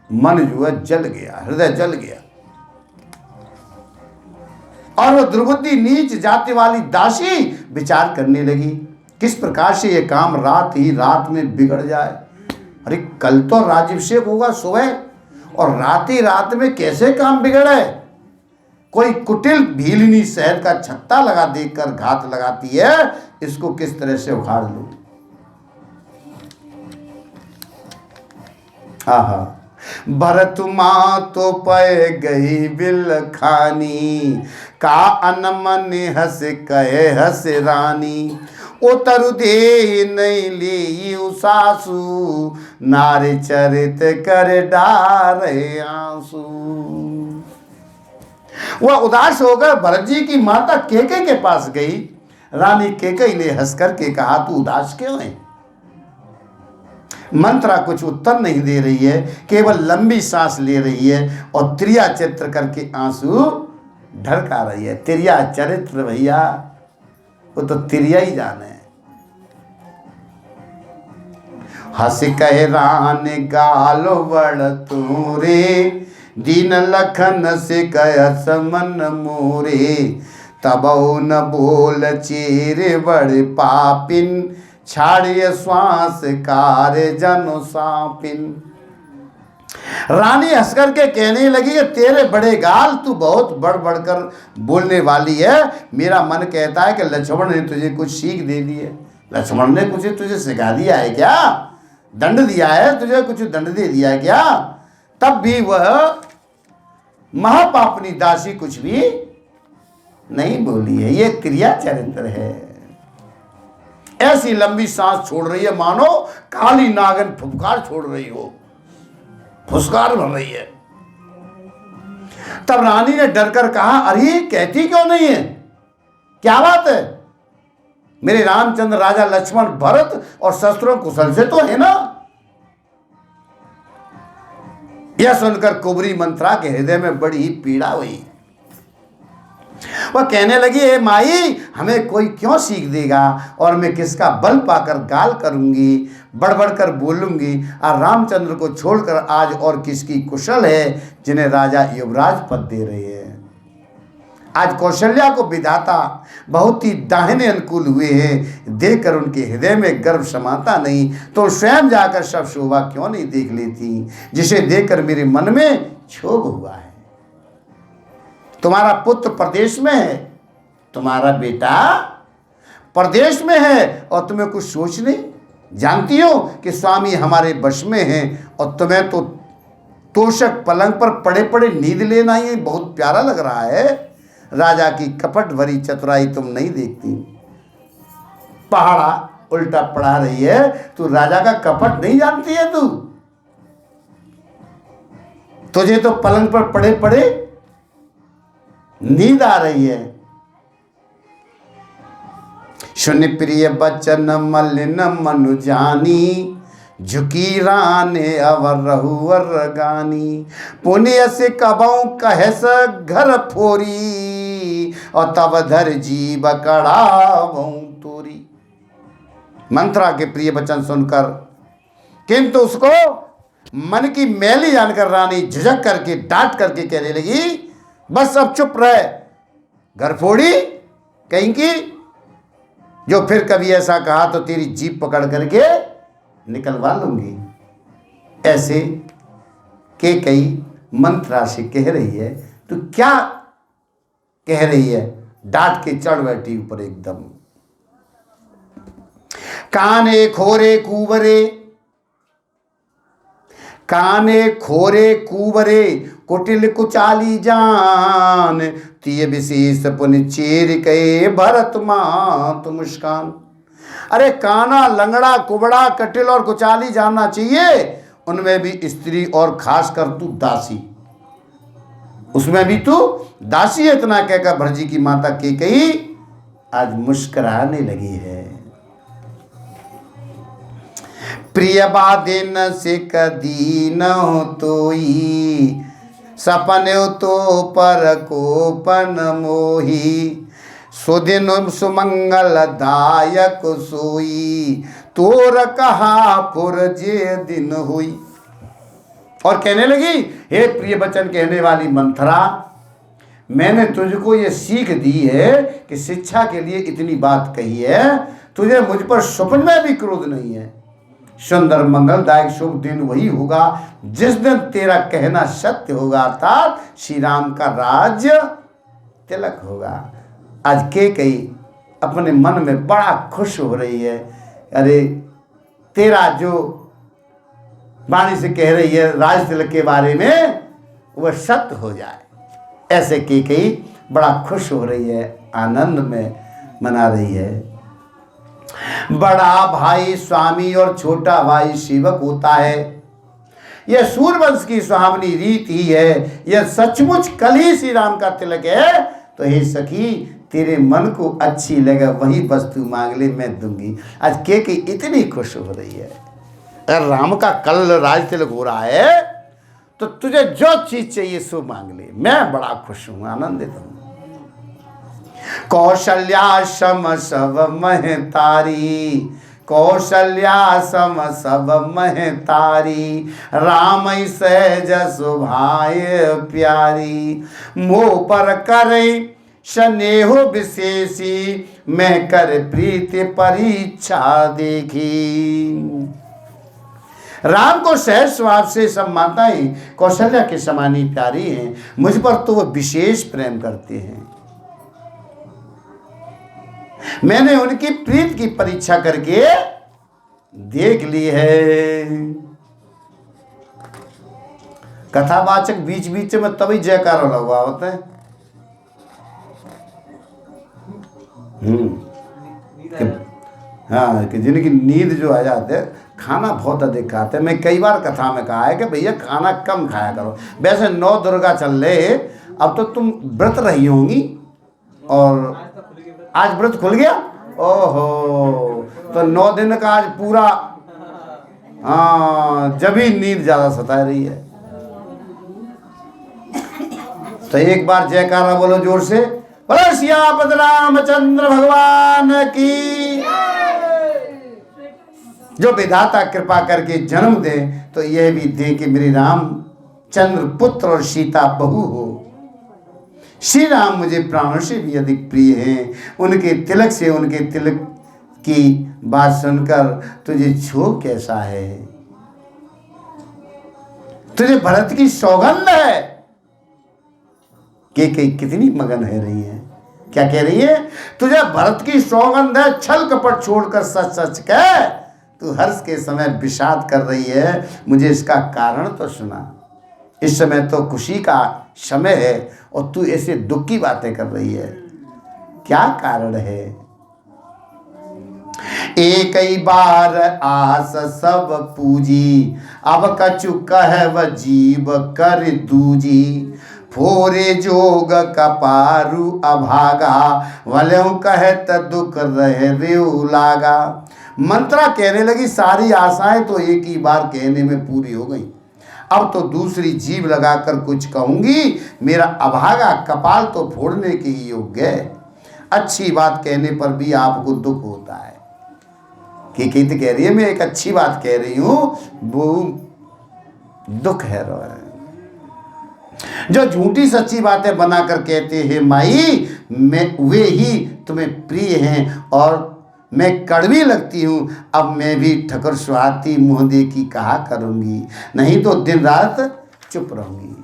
[SPEAKER 1] मन जो है जल गया, हृदय जल गया। और वो दुर्बुद्धि नीच जाति वाली दासी विचार करने लगी, किस प्रकार से ये काम रात ही रात में बिगड़ जाए। अरे कल तो राज्याभिषेक होगा सुबह, और रात ही रात में कैसे काम बिगड़े। कोई कुटिल भीलनी शहद का छत्ता लगा देकर घात लगाती है, इसको किस तरह से उखाड़ लूं। आहा, भरत माँ तो पै गई बिल खानी, का अनमन हस कहे हस रानी। उतर दे नहीं ली सासू, नारी चरित कर डारे आंसू। वह उदास होकर भरत जी की माता केकई के पास गई। रानी केकई ने हंस करके कहा, तू उदास क्यों है। मंत्रा कुछ उत्तर नहीं दे रही है, केवल लंबी सांस ले रही है और त्रिया चित्र करके आंसू ढरका रही है। त्रिया चरित्र भैया, वो तो त्रिया ही जाने। हंस कहे रान गालो बड़ तूरे, दीन लखन से कह समन मोरे। तबौ न बोल चेरे बड़ पापिन, छाड़िए श्वास कार्य जनो सापिन। रानी हंसकर के कहने लगी कि तेरे बड़े गाल, तू बहुत बढ़ बढ़कर बोलने वाली है। मेरा मन कहता है कि लक्ष्मण ने तुझे कुछ सीख दे दी है। लक्ष्मण ने कुछ तुझे सिखा दिया है क्या, दंड दिया है तुझे, कुछ दंड दे दिया है क्या। तब भी वह महापापनी दासी कुछ भी नहीं बोली है। ये क्रिया चरित्र है। ऐसी लंबी सांस छोड़ रही है मानो काली नागन फुफकार छोड़ रही हो, फुसकार भर रही है। तब रानी ने डरकर कहा, अरे कहती क्यों नहीं है, क्या बात है। मेरे रामचंद्र, राजा लक्ष्मण, भरत और शस्त्रों कुशल से तो है ना। यह सुनकर कुबरी मंत्रा के हृदय में बड़ी ही पीड़ा हुई। वह कहने लगी, हे माई, हमें कोई क्यों सीख देगा, और मैं किसका बल पाकर गाल करूंगी, बढ़ बढ़कर बोलूंगी। और रामचंद्र को छोड़कर आज और किसकी कुशल है जिन्हें राजा युवराज पद दे रहे हैं। आज कौशल्या को विधाता बहुत ही दाहिने अनुकूल हुए हैं। देखकर उनके हृदय में गर्व समाता नहीं तो स्वयं जाकर सब शोभा क्यों नहीं देख लेती, जिसे देखकर मेरे मन में क्षोभ हुआ है। तुम्हारा पुत्र प्रदेश में है, तुम्हारा बेटा प्रदेश में है, और तुम्हें कुछ सोच नहीं। जानती हो कि स्वामी हमारे वश में हैं, और तुम्हें तो तोषक पलंग पर पड़े पड़े नींद लेना ही बहुत प्यारा लग रहा है। राजा की कपट भरी चतुराई तुम नहीं देखती। पहाड़ा उल्टा पड़ा रही है, तू राजा का कपट नहीं जानती है। तुझे तो पलंग पर पड़े पड़े नींद आ रही है। सुन प्रिय बचन मलिन मनु जानी, झुकी राने अवर रहुवर गानी। पुण्य से कबऊ कहस घर फोरी, और तब धर जीव कड़ावऊ तोरी। मंत्रा के प्रिय वचन सुनकर, किंतु उसको मन की मैली जानकर रानी झिझक करके डांट करके कहने लगी, बस अब चुप रहे, घर फोड़ी कहीं की। जो फिर कभी ऐसा कहा तो तेरी जीभ पकड़ करके निकलवा लूंगी। ऐसे केकई मंत्रा से कह रही है। तो क्या कह रही है, डांट के चढ़ बैठी ऊपर एकदम। काने खोरे कूबरे, काने खोरे कूबरे, कुटिल कुचाली जान। तिय विशेष पुन चेर कहे भरत मात मुस्कान। अरे काना, लंगड़ा, कुबड़ा, कटिल और कुचाली जानना चाहिए, उनमें भी स्त्री और खासकर तू दासी, उसमें भी तू दासी है। इतना कहकर भरजी की माता कैकेयी आज मुस्कुराने लगी है। प्रिय बादिन से कदी न हो तोई, सपने तो पर कोपन मोही, सुदिन सुमंगल दायक सोई, तोर कहा पुरजे दिन हुई। और कहने लगी, हे प्रिय वचन कहने वाली मंथरा, मैंने तुझको ये सीख दी है कि शिक्षा के लिए इतनी बात कही है, तुझे मुझ पर स्वप्न में भी क्रोध नहीं है। सुंदर मंगलदायक शुभ दिन वही होगा जिस दिन तेरा कहना सत्य होगा, अर्थात श्री राम का राज्य तिलक होगा। आज कैकेयी अपने मन में बड़ा खुश हो रही है। अरे तेरा जो वाणी से कह रही है राज तिलक के बारे में, वह सत्य हो जाए, ऐसे कैकेयी बड़ा खुश हो रही है, आनंद में मना रही है। बड़ा भाई स्वामी और छोटा भाई सेवक होता है, यह सूर्यवंश की सुहावनी रीत ही है। यह सचमुच कल ही श्री राम का तिलक है, तो हे सखी तेरे मन को अच्छी लगे वही वस्तु मांग ले, मैं दूंगी। आज कैकेयी इतनी खुश हो रही है, अगर राम का कल राज तिलक हो रहा है तो तुझे जो चीज चाहिए सो मांग ले, मैं बड़ा खुश हूं, आनंदित हूं। कौशल्या सम सब महतारी, कौशल्या सम सब महतारी, राम सहज सुभाय प्यारी, मोह पर करे स्नेह विशेषी, मैं कर प्रीति परीक्षा देखी। राम को सहज स्वभाव से सब माताएं कौशल्या के समान ही प्यारी हैं, मुझ पर तो वो विशेष प्रेम करते हैं। मैंने उनकी प्रीत की परीक्षा करके देख ली है। कथावाचक बीच बीच में तभी जयकारा लगा होता है। हाँ, कि जिनकी नींद जो आ जाते है, खाना बहुत अधिक खाते हैं। मैं कई बार कथा में कहा है कि भैया खाना कम खाया करो। वैसे 9 दुर्गा चल रहे, अब तो तुम व्रत रही होंगी, और आज व्रत खुल गया, ओहो, तो 9 दिन का आज पूरा, हाँ, जब ही नींद ज्यादा सता रही है। तो एक बार जयकारा बोलो जोर से, बोलो सियापति रामचंद्र भगवान की। जो विधाता कृपा करके जन्म दे तो यह भी दे कि मेरे रामचंद्र पुत्र और सीता बहू हो। श्री राम मुझे प्राणों से भी अधिक प्रिय हैं। उनके तिलक से, उनके तिलक की बात सुनकर तुझे क्षोभ कैसा है? तुझे भरत की सौगंध है। कैकेयी कितनी मगन है रही है, क्या कह रही है? तुझे भरत की सौगंध है, छल कपट छोड़कर सच सच कह, तू हर्ष के समय विषाद कर रही है, मुझे इसका कारण तो सुना। इस समय तो खुशी का समय है और तू ऐसे दुख की बातें कर रही है, क्या कारण है? एक ही बार आस सब पूजी, अब कछु कह व जीव कर दूजी, फोरे जोग कपारु अभागा, वल्यों कहत दुख रह रेउ लागा। मंत्रा कहने लगी, सारी आशाएं तो एक ही बार कहने में पूरी हो गई, अब तो दूसरी जीभ लगाकर कुछ कहूंगी, मेरा अभागा कपाल तो फोड़ने के ही योग्य है। अच्छी बात कहने पर भी आपको दुख होता है। कैकेयी कह रही है, मैं एक अच्छी बात कह रही हूं, वो दुख है रो है। जो झूठी सच्ची बातें बनाकर कहते हैं माई, मैं वे ही तुम्हें प्रिय हैं और मैं कड़वी लगती हूँ। अब मैं भी ठकुर सुहाती मुँह देखी कहा करूँगी, नहीं तो दिन रात चुप रहूँगी।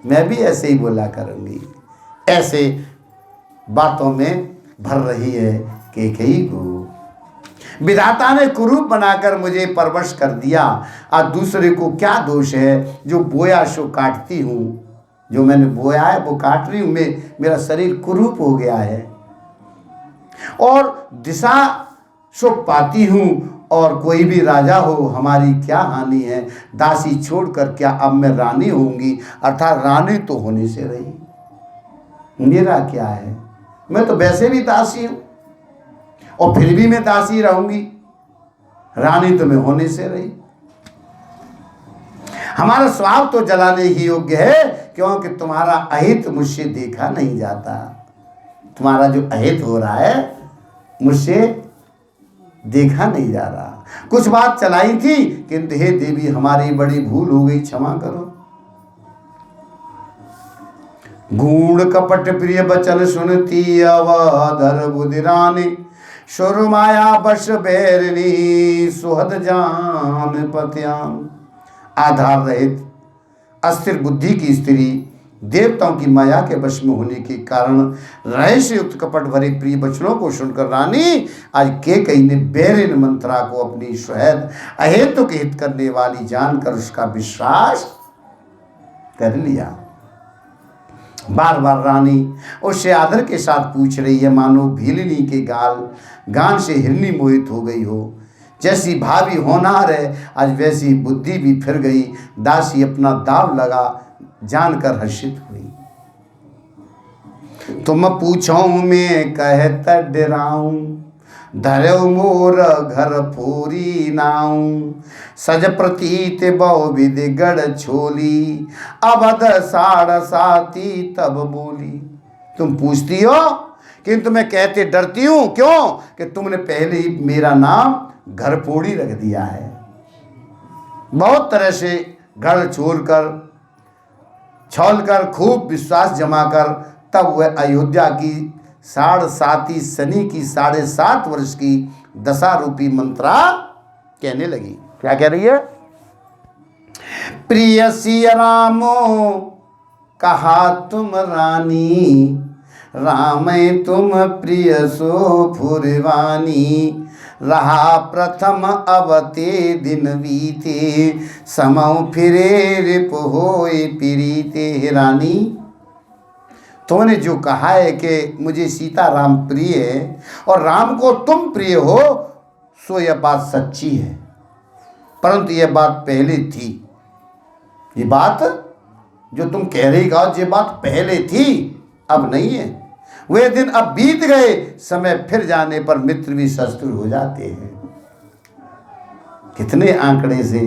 [SPEAKER 1] मैं भी ऐसे ही बोला करूँगी। ऐसे बातों में भर रही है कैकेयी को। विधाता ने कुरूप बनाकर मुझे परवश कर दिया, आज दूसरे को क्या दोष है? जो बोया सो काटती हूँ, जो मैंने बोया है वो काट रही हूँ। मेरा शरीर कुरूप हो गया है और दिशा सुख पाती हूँ, और कोई भी राजा हो हमारी क्या हानि है। दासी छोड़कर क्या अब मैं रानी होंगी, अर्थात रानी तो होने से रही, मेरा क्या है, मैं तो वैसे भी दासी हूँ और फिर भी मैं दासी रहूंगी, रानी तो मैं होने से रही। हमारा स्वभाव तो जलाने ही योग्य है, क्योंकि तुम्हारा अहित मुझसे देखा नहीं जाता। तुम्हारा जो अहित हो रहा है मुझसे देखा नहीं जा रहा। कुछ बात चलाई थी, किंतु हे देवी हमारी बड़ी भूल हो गई, क्षमा करो। गूढ़ कपट प्रिय बचन सुनती अवधर बुधिरानी, सुर माया बश बैरनी सुहद जान पत्यान। आधार रहित अस्थिर बुद्धि की स्त्री देवताओं की माया के वश में होने के कारण रहस्य युक्त कपट भरे प्रिय वचनों को सुनकर रानी आज केकई ने बैरिन मंत्रा को अपनी सुहृद अहेतुक हित करने वाली जानकर उसका विश्वास कर लिया। बार बार रानी उससे आदर के साथ पूछ रही है, मानो भीलिनी के गान से हिरनी मोहित हो गई हो। जैसी भावी होनहार है आज वैसी बुद्धि भी फिर गई। दासी अपना दाव लगा जानकर हर्षित हुई। तुम पूछो मैं कहत डराऊं, धरो मोर घर फोरी नाऊं। सज प्रतीत बहु विधि गढ़ छोली, अवध साड़ साती तब बोली। तुम पूछती हो किंतु मैं कहते डरती हूं, क्यों कि तुमने पहले ही मेरा नाम घर फोड़ी रख दिया है। बहुत तरह से गढ़ छोल कर खूब विश्वास जमाकर तब वह अयोध्या की 7.5 शनि की 7.5 वर्ष की दशा रूपी मंत्रा कहने लगी। क्या कह रही है? प्रिय सिया रामो कहा तुम रानी, राम तुम प्रिय सो फुरवानी। रहा प्रथम अवते दिन बीते, समौ फिरे रिप होए प्रीते। रानी तुमने जो कहा है कि मुझे सीता राम प्रिय है और राम को तुम प्रिय हो, सो यह बात सच्ची है, परंतु यह बात पहले थी। ये बात जो तुम कह रही हो ये बात पहले थी, अब नहीं है। वे दिन अब बीत गए, समय फिर जाने पर मित्र भी शत्रु हो जाते हैं। कितने आंकड़े से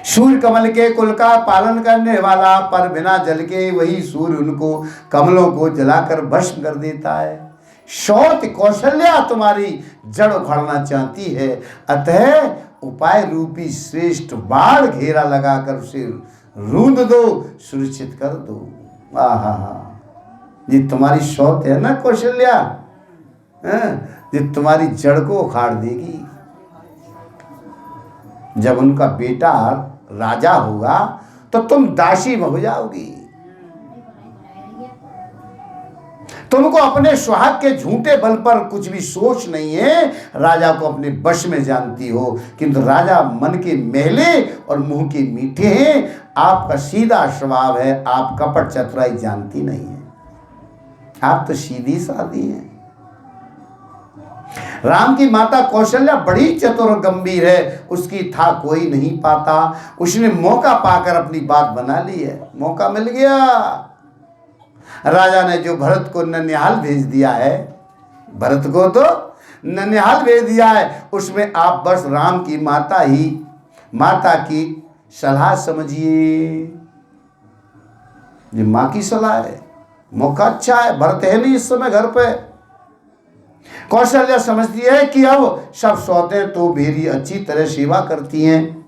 [SPEAKER 1] सूर्य कमल के कुल का पालन करने वाला, पर बिना जल के वही सूर्य उनको कमलों को जलाकर भस्म कर देता है। शौत कौशल्या तुम्हारी जड़ उखाड़ना चाहती है, अतः उपाय रूपी श्रेष्ठ बाढ़ घेरा लगाकर उसे रूंध दो, सुरक्षित कर दो। आहा, ये तुम्हारी शौत है ना कौशल्या, ये तुम्हारी जड़ को उखाड़ देगी। जब उनका बेटा राजा होगा तो तुम दासी में हो जाओगी। तुमको अपने सुहाग के झूठे बल पर कुछ भी सोच नहीं है। राजा को अपने वश में जानती हो, किंतु राजा मन के मैले और मुंह के मीठे हैं। आपका सीधा स्वभाव है, आप कपट चतुराई जानती नहीं है, आप तो सीधी सादी हैं। राम की माता कौशल्या बड़ी चतुर और गंभीर है, उसकी था कोई नहीं पाता। उसने मौका पाकर अपनी बात बना ली है, मौका मिल गया। राजा ने जो भरत को ननिहाल भेज दिया है, भरत को तो ननिहाल भेज दिया है, उसमें आप बस राम की माता की सलाह समझिए। ये माँ की सलाह है, मौका अच्छा है, भरत है नहीं इस समय घर पे। कौशल्या समझती है कि अब सब सौते तो मेरी अच्छी तरह सेवा करती हैं,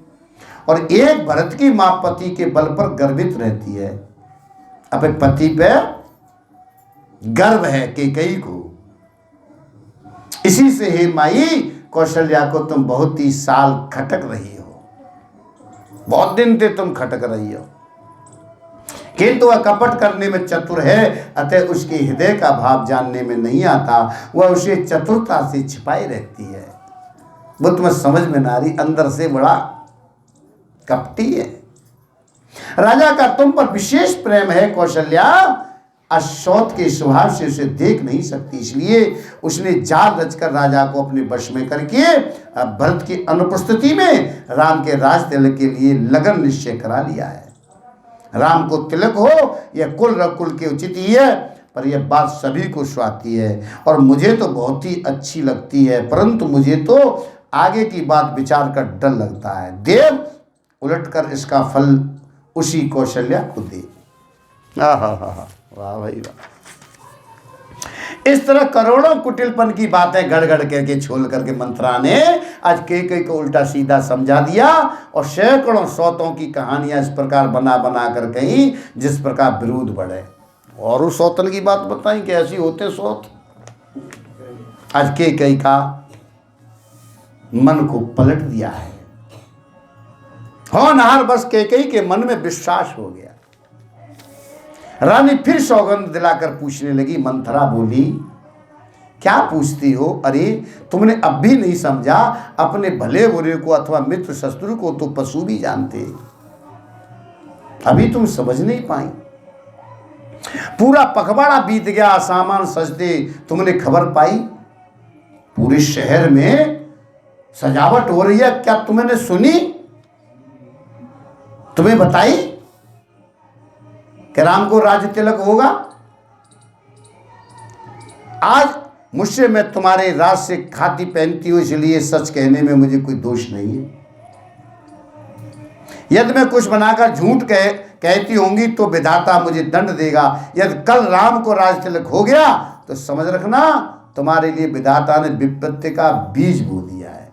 [SPEAKER 1] और एक भरत की माँ पति के बल पर गर्वित रहती है। अपने पति पे गर्व है कैकेयी को। इसी से हे माई कौशल्या को तुम बहुत ही साल खटक रही हो, बहुत दिन से तुम खटक रही हो, किंतु वह कपट करने में चतुर है, अतः उसके हृदय का भाव जानने में नहीं आता। वह उसे चतुरता से छिपाई रहती है। वो तुम्हें समझ में ना रही, अंदर से बड़ा कपटी है। राजा का तुम पर विशेष प्रेम है कौशल्या, आज सौत के स्वभाव से उसे देख नहीं सकती, इसलिए उसने जाल रचकर राजा को अपने वश में करके भरत की अनुपस्थिति में राम के राज तिलक के लिए लगन निश्चय करा लिया है। राम को तिलक हो यह कुल रकुल के उचित ही है, पर यह बात सभी को स्वाती है और मुझे तो बहुत ही अच्छी लगती है, परंतु मुझे तो आगे की बात विचार कर डर लगता है। देव उलटकर इसका फल उसी कौशल्या को दे। वाह भाई वाह। इस तरह करोड़ों कुटिलपन की बातें गड़ गड़ करके छोल करके मंत्रा ने आज केकई को उल्टा सीधा समझा दिया और सैकड़ों सौतों की कहानियां इस प्रकार बना बना कर कहीं जिस प्रकार विरोध बढ़े। और उस सौतन की बात बताई कि ऐसी होते सौत। आज केकई का मन को पलट दिया है। होनहार बस केकई के मन में विश्वास हो गया। रानी फिर सौगंध दिलाकर पूछने लगी। मंथरा बोली, क्या पूछती हो? अरे तुमने अब भी नहीं समझा, अपने भले बुरे को अथवा मित्र शत्रु को तो पशु भी जानते, अभी तुम समझ नहीं पाई। पूरा पखवाड़ा बीत गया, सामान सजते, तुमने खबर पाई? पूरे शहर में सजावट हो रही है, क्या तुमने सुनी? तुम्हें बताई कि राम को राज्य तिलक होगा? आज मुझसे मैं तुम्हारे राज से खाती पहनती हूं, इसलिए सच कहने में मुझे कोई दोष नहीं है। यदि मैं कुछ बनाकर झूठ कहती होंगी तो विधाता मुझे दंड देगा। यदि कल राम को राज तिलक हो गया तो समझ रखना तुम्हारे लिए विधाता ने विपत्ति का बीज बो दिया है।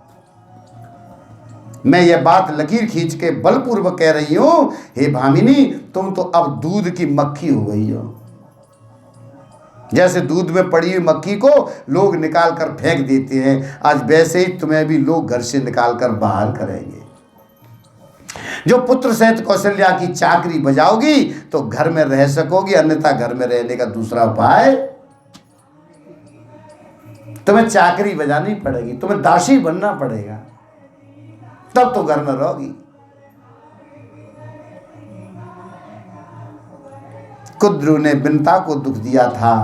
[SPEAKER 1] मैं यह बात लकीर खींच के बलपूर्वक कह रही हूं, हे भामिनी, तुम तो अब दूध की मक्खी हो गई हो। जैसे दूध में पड़ी हुई मक्खी को लोग निकाल कर फेंक देते हैं, आज वैसे ही तुम्हें भी लोग घर से निकाल कर बाहर करेंगे। जो पुत्र सहित कौशल्या की चाकरी बजाओगी तो घर में रह सकोगी, अन्यथा घर में रहने का दूसरा उपाय तुम्हें चाकरी बजानी पड़ेगी, तुम्हें दासी बनना पड़ेगा, तब तो घर में रहोगी। कुद्रू ने बिनता को दुख दिया था।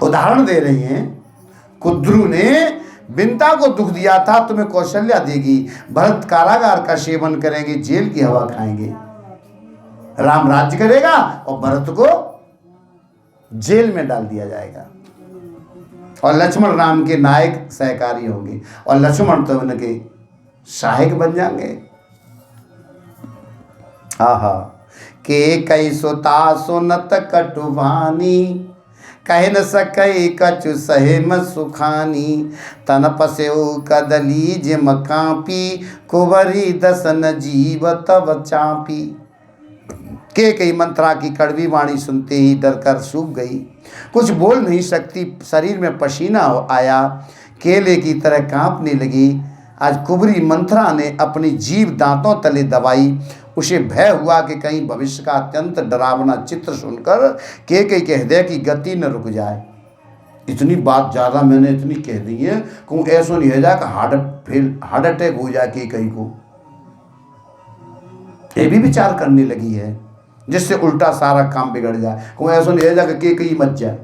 [SPEAKER 1] उदाहरण दे रही हैं, कुद्रू ने बिनता को दुख दिया था, तुम्हें कौशल्या देगी। भरत कारागार का सेवन करेंगे, जेल की हवा खाएंगे। राम राज्य करेगा और भरत को जेल में डाल दिया जाएगा। और लक्ष्मण राम के नायक सहकारी होंगे और लक्ष्मण तो उनके सहायक बन जाएंगे। आहा, के कई सुता सुनत कटुवानी, कह न सकई कछु सहेम सुखानी। तन पस्यो कदली जिम कापी, कुंवरी दसन जीव तब चापी। के कई मंत्रा की कड़वी वाणी सुनते ही डर कर सूख गई, कुछ बोल नहीं सकती, शरीर में पसीना आया, केले की तरह कांपने लगी। आज कुबरी मंत्रा ने अपनी जीभ दांतों तले दबाई। उसे भय हुआ कि कहीं भविष्य का अत्यंत डरावना चित्र सुनकर केकई के हृदय की गति न रुक जाए। इतनी बात ज़्यादा मैंने इतनी कह दी है, कहूँ ऐसा नहीं हो जाए कि हार्ट अटैक हो जाए केकई को। ये भी विचार करने लगी है, जिससे उल्टा सारा काम बिगड़ जाए। कहूँ ऐसा नहीं हो जाए कि केकई मच जाए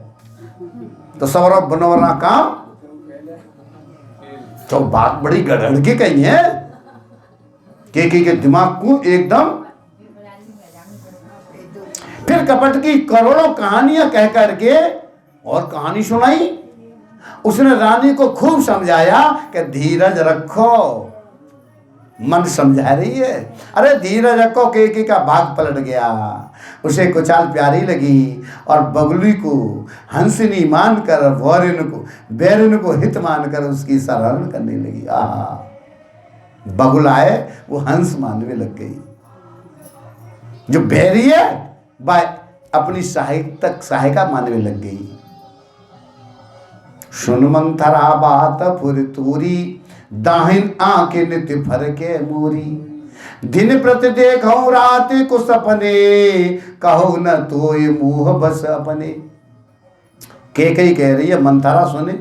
[SPEAKER 1] तो सवरा बनवरा काम। तो बात बड़ी गड़बड़ के कही है। केकई के दिमाग को एकदम। फिर कपट की करोड़ों कहानियां कह करके और कहानी सुनाई। उसने रानी को खूब समझाया कि धीरज रखो, मन समझा रही है। अरे धीरज रखो, केकई का भाग पलट गया। उसे कुचाल प्यारी लगी और बगुली को हंसनी मानकर बैरिन को हित मानकर उसकी सराहना करने लगी। आहा, बगुल आए वो हंस मानने लग गई। जो बैरी है वह अपनी सहायिका मानने लग गई। सुन मंथरा बात फुर तूरी, दाहिन आंखें नित्य फरके मोरी। दिन प्रति देखो रात को सपने, कहो न तो ये मुँह बस अपने। केकई कह रही है, मंथरा सुने,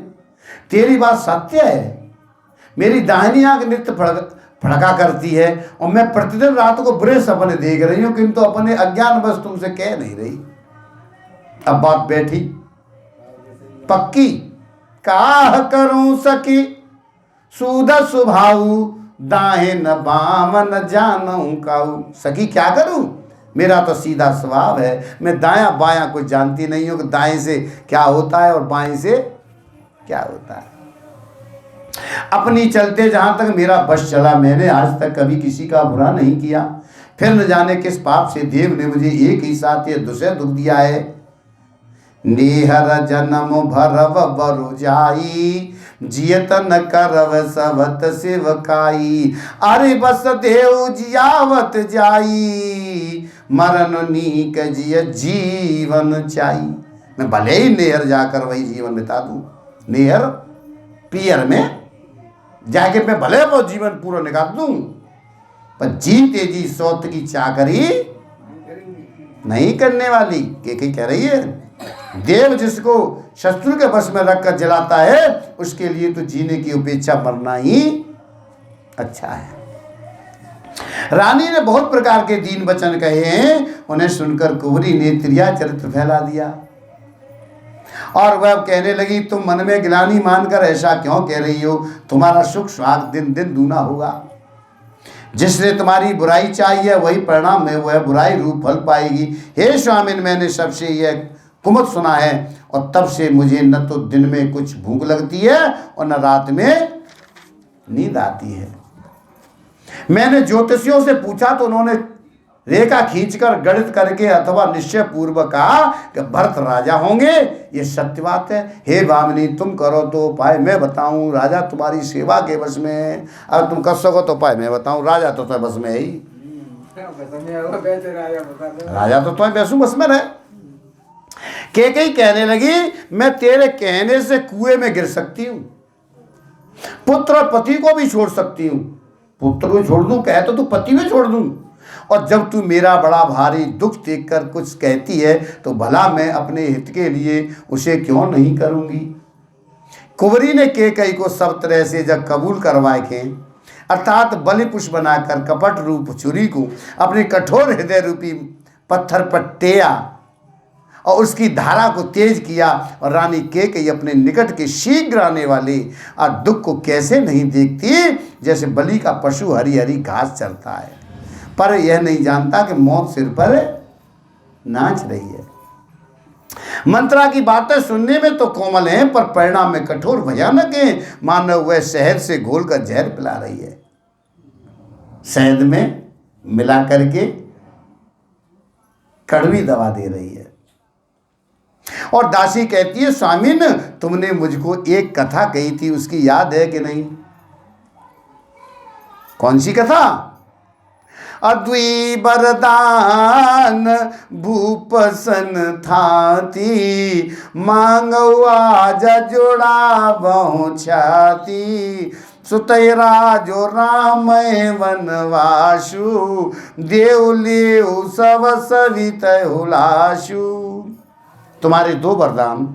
[SPEAKER 1] तेरी बात सत्य है। मेरी दाहिनी आंख नित्य फड़का करती है और मैं प्रतिदिन रात को बुरे सपने देख रही हूँ, किंतु अपने अज्ञान बस तुमसे कह नहीं रही। अब बात बैठी पक्की। काह करूं सकी सूद सुभाऊ, दाहे न बाम न जानूं काऊ। सखी क्या करूं, मेरा तो सीधा स्वभाव है, मैं दाया बाया कुछ जानती नहीं हूं कि दाएं से क्या होता है और बाएं से क्या होता है। अपनी चलते जहां तक मेरा बस चला, मैंने आज तक कभी किसी का बुरा नहीं किया। फिर न जाने किस पाप से देव ने मुझे एक ही साथ ये दूसरे दुख दिया है। नेहर जन्म भरव बरु जाई, जियत न करव सवत सेवकाई। अरे बस देव जियावत जाई, मरण नीक जिय जीवन चाई। मैं भले ही नेहर जाकर वही जीवन बिता दूं, नेहर पियर में जाके मैं भले वो जीवन पूरा निकाल दूं, पर जीते जी सौत की चाकरी नहीं करने वाली। के कह रही है, देव जिसको शत्रु के बस में रखकर जलाता है, उसके लिए तो जीने की उपेक्षा मरना ही अच्छा है। रानी ने बहुत प्रकार के दीन वचन कहे हैं, उन्हें सुनकर कुंवरी ने त्रिया चरित्र फैला दिया और वह कहने लगी, तुम मन में गिलानी मानकर ऐसा क्यों कह रही हो? तुम्हारा सुख सुहाग दिन दिन दूना होगा। जिसने तुम्हारी बुराई चाहिए वही परिणाम में वह बुराई रूप फल पाएगी। हे स्वामिन, मैंने सबसे यह कुमत सुना है और तब से मुझे न तो दिन में कुछ भूख लगती है और न रात में नींद आती है। मैंने ज्योतिषियों से पूछा तो उन्होंने रेखा खींचकर गणित करके अथवा निश्चय पूर्वक कहा कि भरत राजा होंगे। ये सत्य बात है। हे भामिनी, तुम करो तो उपाय मैं बताऊं, राजा तुम्हारी सेवा के बस में है। अगर तुम कर सको तो उपाय मैं बताऊं, राजा तो तुम्हें बस में है ही। राजा तो तुम्हें बैसू बस में रहे। केकई कहने लगी, मैं तेरे कहने से कुएं में गिर सकती हूँ, पुत्र और पति को भी छोड़ सकती हूँ। पुत्र को छोड़ दूं कहे तो पति को छोड़ दूं। और जब तू मेरा बड़ा भारी दुख देखकर कुछ कहती है तो भला मैं अपने हित के लिए उसे क्यों नहीं करूंगी। कुंवरी ने केकई को सब तरह से जब कबूल करवाए थे, अर्थात बलि पुष्प बनाकर कपट रूप छुरी को अपने कठोर हृदय रूपी पत्थर पर टेया और उसकी धारा को तेज किया। और रानी केकई अपने निकट के शीघ्र आने वाले दुख को कैसे नहीं देखती, जैसे बलि का पशु हरी हरी घास चरता है, पर यह नहीं जानता कि मौत सिर पर नाच रही है। मंत्रा की बातें सुनने में तो कोमल हैं, पर परिणाम में कठोर भयानक है। मानो वह शहद से घोलकर जहर पिला रही है, शहद में मिला करके कड़वी दवा दे रही है। और दासी कहती है, स्वामिन, तुमने मुझको एक कथा कही थी, उसकी याद है कि नहीं? कौन सी कथा? अद्वि बरदान भूपसन थाती, मांगो आज जोड़ा बहु छाती। सुतैरा जो राम वनवासु, देव लेउ सब सवित हुलासु। तुम्हारे दो वरदान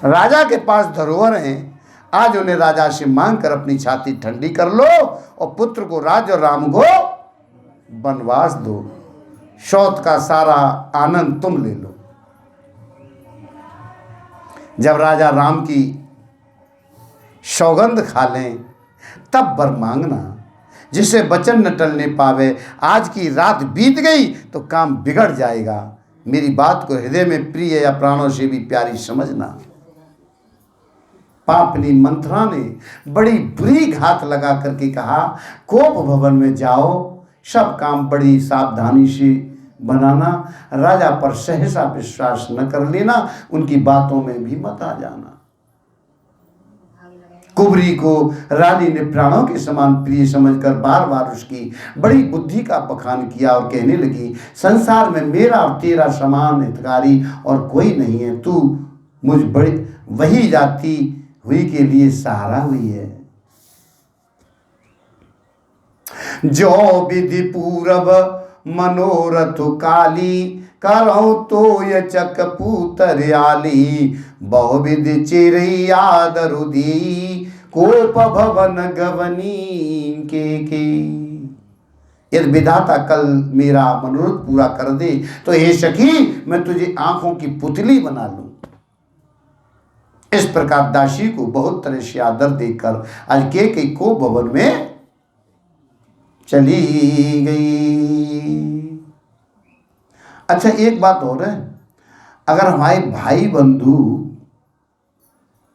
[SPEAKER 1] राजा के पास धरोहर हैं, आज उन्हें राजा से मांग कर अपनी छाती ठंडी कर लो और पुत्र को राज और राम को वनवास दो। शौत का सारा आनंद तुम ले लो। जब राजा राम की सौगंध खा लें तब वर मांगना, जिसे वचन न टलने पावे। आज की रात बीत गई तो काम बिगड़ जाएगा। मेरी बात को हृदय में प्रिय या प्राणों से भी प्यारी समझना। पापनी मंत्रा ने बड़ी बुरी घात लगा करके कहा, कोप भवन में जाओ, सब काम बड़ी सावधानी से बनाना, राजा पर सहसा विश्वास न कर लेना, उनकी बातों में भी मत आ जाना। कुंवरी को रानी ने प्राणों के समान प्रिय समझकर बार बार उसकी बड़ी बुद्धि का बखान किया और कहने लगी, संसार में मेरा और तेरा समान हितकारी और कोई नहीं है। तू मुझ बड़ी वही जाती हुई के लिए सहारा हुई है। जो विधि पूरब मनोरथ काली, करो तो ये चक पूतर आली। बहुविधि चिरई आदरु दी, कोप भवन गवनी के। यदि विधाता कल मेरा मनोरथ पूरा कर दे तो हे सखी मैं तुझे आंखों की पुतली बना लूं। इस प्रकार दासी को बहुत तरह से आदर देकर आज कैकेयी कोप भवन में चली गई। अच्छा एक बात और है, अगर हमारे भाई बंधु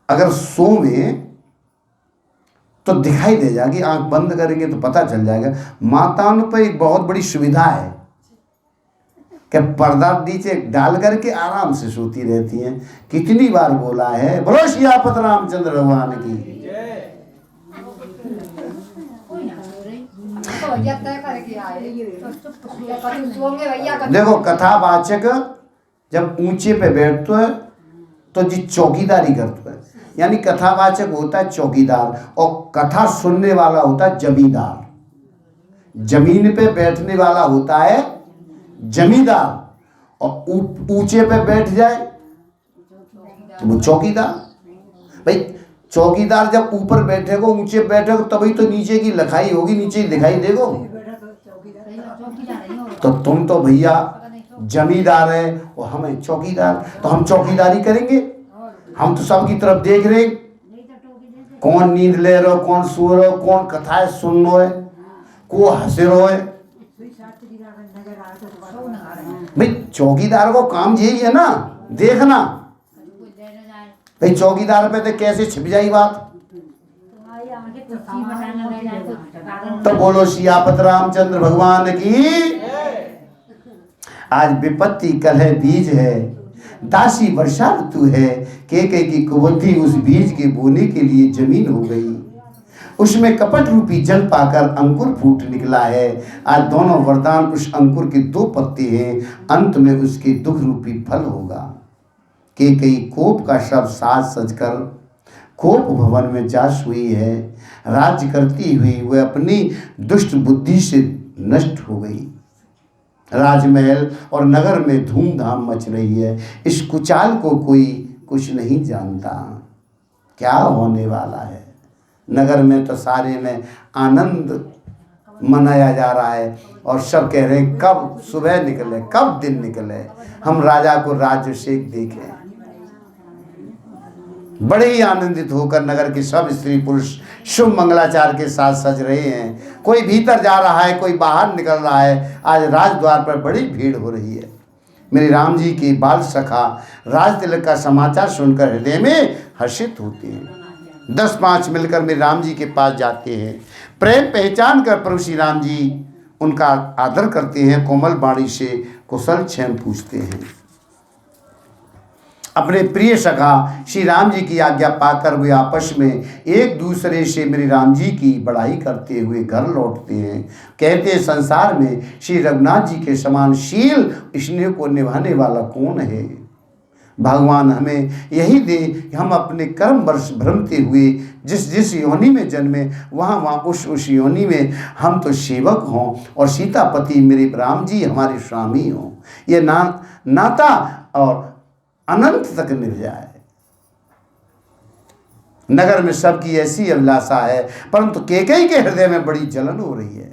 [SPEAKER 1] अगर सोवे तो दिखाई दे जाएगी, आंख बंद करेंगे तो पता चल जाएगा। माताओं पर एक बहुत बड़ी सुविधा है कि पर्दा नीचे डाल करके आराम से सोती रहती हैं। कितनी बार बोला है, बोलो सियापत रामचंद्र भगवान की। देखो कथावाचक जब ऊंचे पे बैठते है तो जी चौकीदारी करते है, यानी कथावाचक होता है चौकीदार और कथा सुनने वाला होता है जमींदार। जमीन पे बैठने वाला होता है जमींदार और ऊंचे पे बैठ जाए तो वो चौकीदार। भाई चौकीदार जब ऊपर बैठेगा ऊंचे बैठेगा तभी तो नीचे की लिखाई होगी, नीचे ही दिखाई देगा। तो तुम तो भैया जमींदार है और हमें चौकीदार, तो हम चौकीदारी करेंगे। हम तो सबकी तरफ देख रहे, कौन नींद ले रहे हो, कौन सो रहे हो, कौन कथाएं सुन रहे हो, को हंस रहे हो। भाई चौकीदार को काम यही है ना, देखना। भाई चौकीदार पे तो कैसे छिप जाई बात। तो बोलो सियापत रामचंद्र भगवान की। आज विपत्ति कल है बीज है, दासी वर्षा ऋतु है। कैकेयी की कुबुद्धि उस बीज के बोने के लिए जमीन हो गई, उसमें कपट रूपी जल पाकर अंकुर फूट निकला है। आज दोनों वरदान उस अंकुर के दो पत्ते हैं, अंत में उसके दुख रूपी फल होगा। कैकेयी कोप का शब्द साज सजकर कोप भवन में जा हुई है। राज्य करती हुई वह अपनी दुष्ट बुद्धि से नष्ट हो गई। राजमहल और नगर में धूमधाम मच रही है। इस कुचाल को कोई कुछ नहीं जानता क्या होने वाला है। नगर में तो सारे में आनंद मनाया जा रहा है और सब कह रहे हैं कब सुबह निकले, कब दिन निकले, हम राजा को राज्याभिषेक देखें। बड़े ही आनंदित होकर नगर के सब स्त्री पुरुष शुभ मंगलाचार के साथ सज रहे हैं। कोई भीतर जा रहा है, कोई बाहर निकल रहा है। आज राजद्वार पर बड़ी भीड़ हो रही है। मेरे राम जी के बाल सखा राज तिलक का समाचार सुनकर हृदय में हर्षित होते हैं। 10-5 मिलकर मेरे राम जी के पास जाते हैं। प्रेम पहचान कर प्रभु श्री राम जी उनका आदर करते हैं। कोमल बाणी से कुशल क्षेम पूछते हैं। अपने प्रिय सखा श्री राम जी की आज्ञा पाकर वे आपस में एक दूसरे से मेरे राम जी की बड़ाई करते हुए घर लौटते हैं। कहते हैं संसार में श्री रघुनाथ जी के समान शील स्नेह को निभाने वाला कौन है। भगवान हमें यही दे कि हम अपने कर्म वर्ष भ्रमते हुए जिस जिस योनि में जन्मे वहाँ उस योनि में हम तो सेवक हों और सीतापति मेरे राम जी हमारे स्वामी हों। ये नाता और अनंत तक निभ जाए। नगर में सबकी ऐसी अभिलाषा है, परंतु कैकेयी के हृदय में बड़ी जलन हो रही है।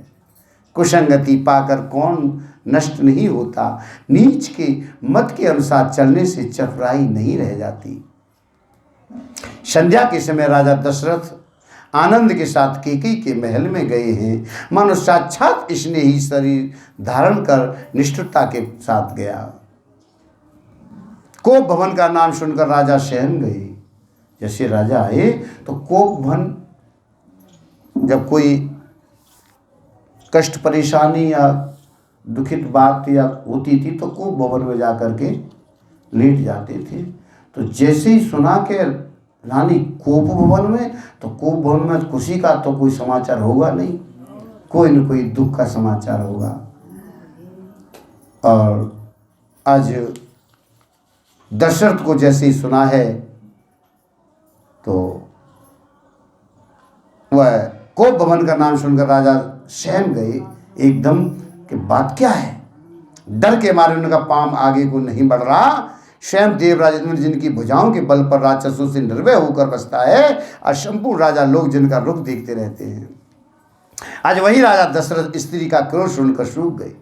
[SPEAKER 1] कुसंगति पाकर कौन नष्ट नहीं होता। नीच के मत के अनुसार चलने से चतुराई नहीं रह जाती। संध्या के समय राजा दशरथ आनंद के साथ कैकेयी के महल में गए हैं। मानो साक्षात इसने ही शरीर धारण कर निष्ठुरता के साथ गया। कोप भवन का नाम सुनकर राजा सहम गए। जैसे राजा आए तो कोप भवन जब कोई कष्ट परेशानी या दुखित बात या होती थी तो कोप भवन में जाकर के लेट जाते थे। तो जैसे ही सुना के रानी कोप भवन में, तो कोप भवन में खुशी का तो कोई समाचार होगा नहीं, कोई न कोई दुख का समाचार होगा। और आज दशरथ को जैसे ही सुना है तो वह कोप भवन का नाम सुनकर राजा सहम गए एकदम कि बात क्या है। डर के मारे उनका पांव आगे को नहीं बढ़ रहा। स्वयं देवराज इंद्र जिनकी भुजाओं के बल पर राक्षसों से निर्भय होकर बसता है और संपूर्ण राजा लोग जिनका रुख देखते रहते हैं। आज वही राजा दशरथ स्त्री का क्रोध सुनकर सूख गए।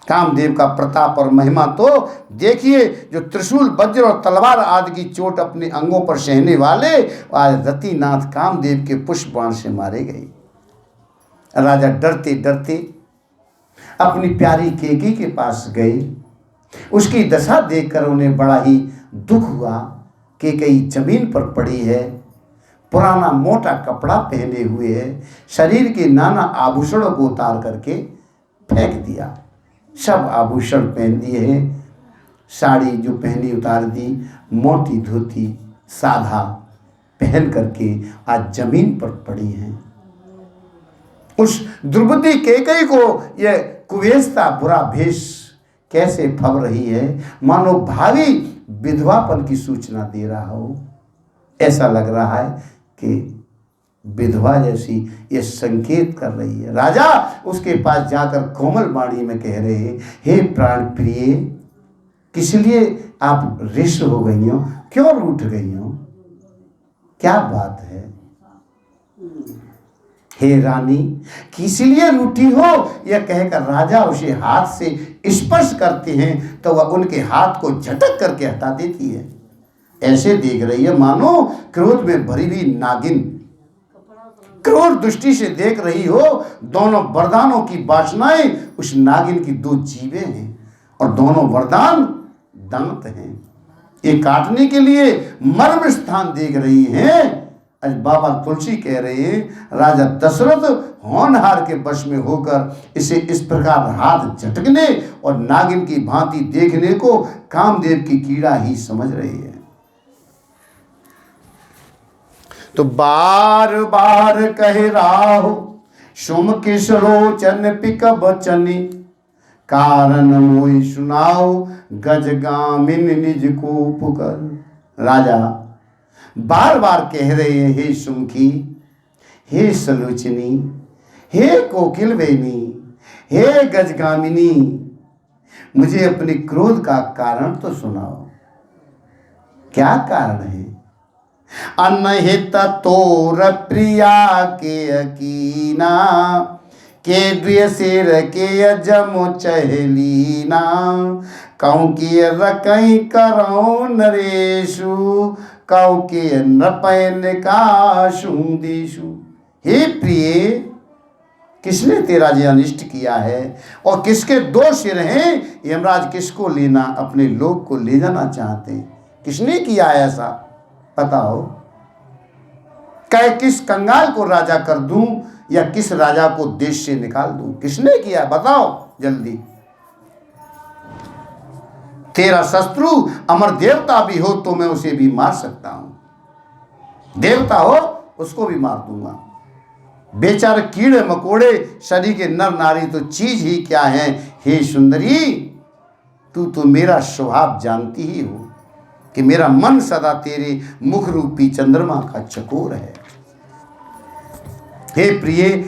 [SPEAKER 1] कामदेव का प्रताप और महिमा तो देखिए, जो त्रिशूल वज्र और तलवार आदि की चोट अपने अंगों पर सहने वाले आज रतिनाथ कामदेव के पुष्प बाण से मारे गए। राजा डरते डरते अपनी प्यारी केकी के पास गए। उसकी दशा देखकर उन्हें बड़ा ही दुख हुआ। केकई जमीन पर पड़ी है, पुराना मोटा कपड़ा पहने हुए है, शरीर के नाना आभूषणों को उतार करके फेंक दिया। सब आभूषण पहन दिए हैं, साड़ी जो पहनी उतार दी, मोटी धोती साधा पहन करके आज जमीन पर पड़ी हैं। उस द्रौपदी केकई को यह कुवेशता बुरा भेष कैसे फब रही है, मानो भावी विधवापन की सूचना दे रहा हो। ऐसा लग रहा है कि विधवा जैसी ये संकेत कर रही है। राजा उसके पास जाकर कोमल वाणी में कह रहे हैं, हे प्राण प्रिय, किस लिए आप रिष्ट हो गई हो, क्यों रूठ गई हो, क्या बात है। हे रानी, किस लिए रूठी हो, यह कहकर राजा उसे हाथ से स्पर्श करते हैं तो वह उनके हाथ को झटक करके हटा देती है। ऐसे देख रही है मानो क्रोध में भरी हुई नागिन क्रूर दृष्टि से देख रही हो। दोनों वरदानों की वासनाएं उस नागिन की दो जीवें हैं और दोनों वरदान दांत हैं। ये काटने के लिए मर्म स्थान देख रही हैं। आज बाबा तुलसी कह रहे हैं, राजा दशरथ होनहार के वश में होकर इसे इस प्रकार हाथ झटकने और नागिन की भांति देखने को कामदेव की कीड़ा ही समझ रहे हैं। तो बार बार कह राहो सुम किस रोचन पिक बचनी, कारण मोई सुनाओ गजगामिन निज को पुकर। राजा बार बार कह रहे हैं, हे सुमुखी, हे सलोचनी, हे कोकिल बेनी, हे गजगामिनी, मुझे अपने क्रोध का कारण तो सुनाओ। क्या कारण है? अनहित तोर प्रिया के अकीना, के द्वेषेर के जमो चहलीना, कौ के रकई करो नरेशु, कौ के नपैन काशु देशु। हे प्रिय, किसने तेरा ये अनिष्ट किया है और किसके दो सिर हैं? यमराज किसको लेना, अपने लोक को ले जाना चाहते हैं। किसने किया ऐसा बताओ। कह किस कंगाल को राजा कर दूं या किस राजा को देश से निकाल दूं? किसने किया बताओ जल्दी। तेरा शत्रु अमर देवता भी हो तो मैं उसे भी मार सकता हूं। देवता हो उसको भी मार दूंगा। बेचारे कीड़े मकोड़े शरीर के नर नारी तो चीज ही क्या है। हे सुंदरी, तू तो मेरा स्वभाव जानती ही हो कि मेरा मन सदा तेरे मुख रूपी चंद्रमा का चकोर है। हे प्रिय,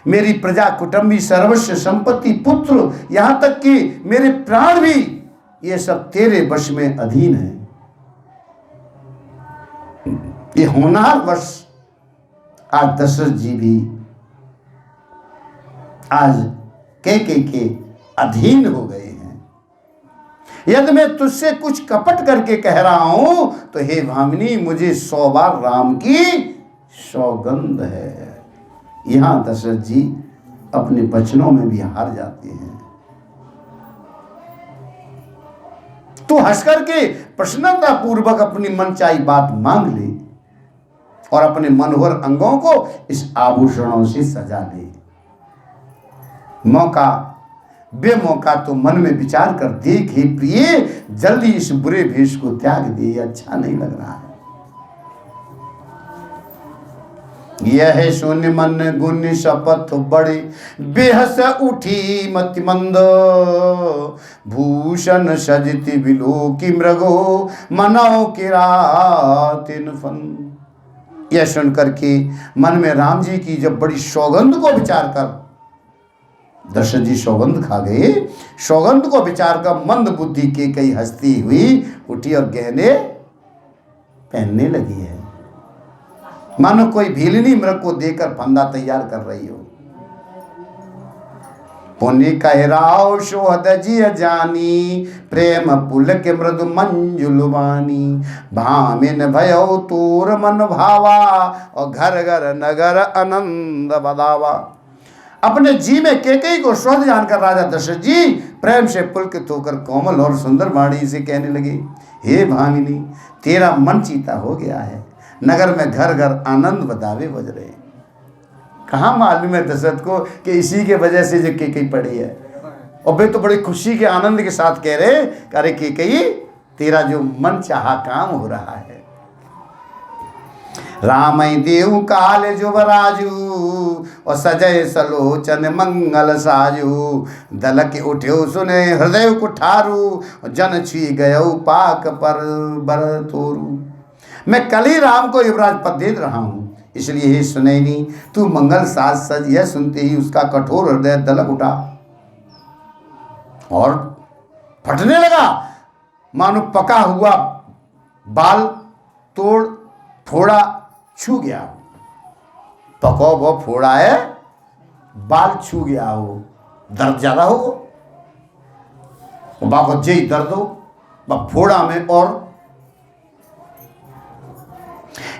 [SPEAKER 1] मेरी प्रजा कुटुंबी सर्वस्व संपत्ति पुत्र यहां तक कि मेरे प्राण भी ये सब तेरे वश में अधीन है। ये होनहार वश आज दशरथ जी भी आज के अधीन हो गए हैं। यदि मैं तुझसे कुछ कपट करके कह रहा हूं तो हे भामिनी, मुझे 100 बार राम की सौगंध है। यहां दशरथ जी अपने वचनों में भी हार जाते हैं। तो हंस करके प्रसन्नता पूर्वक अपनी मनचाही बात मांग ले और अपने मनोहर अंगों को इस आभूषणों से सजा ले। मौका बेमौका तो मन में विचार कर देख, हे प्रिय, जल्दी इस बुरे भेष को त्याग दे, अच्छा नहीं लग रहा है। यह सुन मन गुण शपथ बड़े बेहस उठी मति मंद, भूषण सजति बिलोकी मृगो मनो किरातिन फन। यह सुन करके मन में राम जी की जब बड़ी सौगंध को विचार कर, दशरथ जी सौगंध खा गए। सौगंध को विचार कर मंद बुद्धि के कई हंसती हुई उठी और गहने पहनने लगी है। मानो कोई भीलनी मृग को देकर फंदा तैयार कर रही हो। पुण्य कहराओ शोहद जिय जानी, प्रेम पुलक मृदु मंजुलवानी। भामिन भयो तूर मन भावा, और घर घर नगर आनंद बदावा। अपने जी में केकई को शोध जानकर राजा दशरथ जी प्रेम से पुलकित होकर कोमल और सुंदर वाणी से कहने लगे, हे भामिनी, तेरा मन चीता हो गया है, नगर में घर घर आनंद बदावे बज रहे। कहाँ मालूम है दशरथ को कि इसी के वजह से जो केकई पड़ी है। और वे तो बड़ी खुशी के आनंद के साथ कह रहे, अरे केकई, तेरा जो मन चाहा काम हो रहा है। राम देव काल जुबराजू, और सजय सलोचन मंगल साजू। दल के उठ्यो सुने हृदय कुठारू, जन छी गयो पाक पर बर तोरू। मैं कल ही राम को युवराज पद दे रहा हूँ, इसलिए हे सुनैनी, तू मंगल साज सज। यह सुनते ही उसका कठोर हृदय दलक उठा और फटने लगा, मानो पका हुआ बाल तोड़ फोड़ा छू गया। पको वो फोड़ा है, बाल छू गया हो, दर्द ज्यादा हो, बाको जय दर्द हो फोड़ा में। और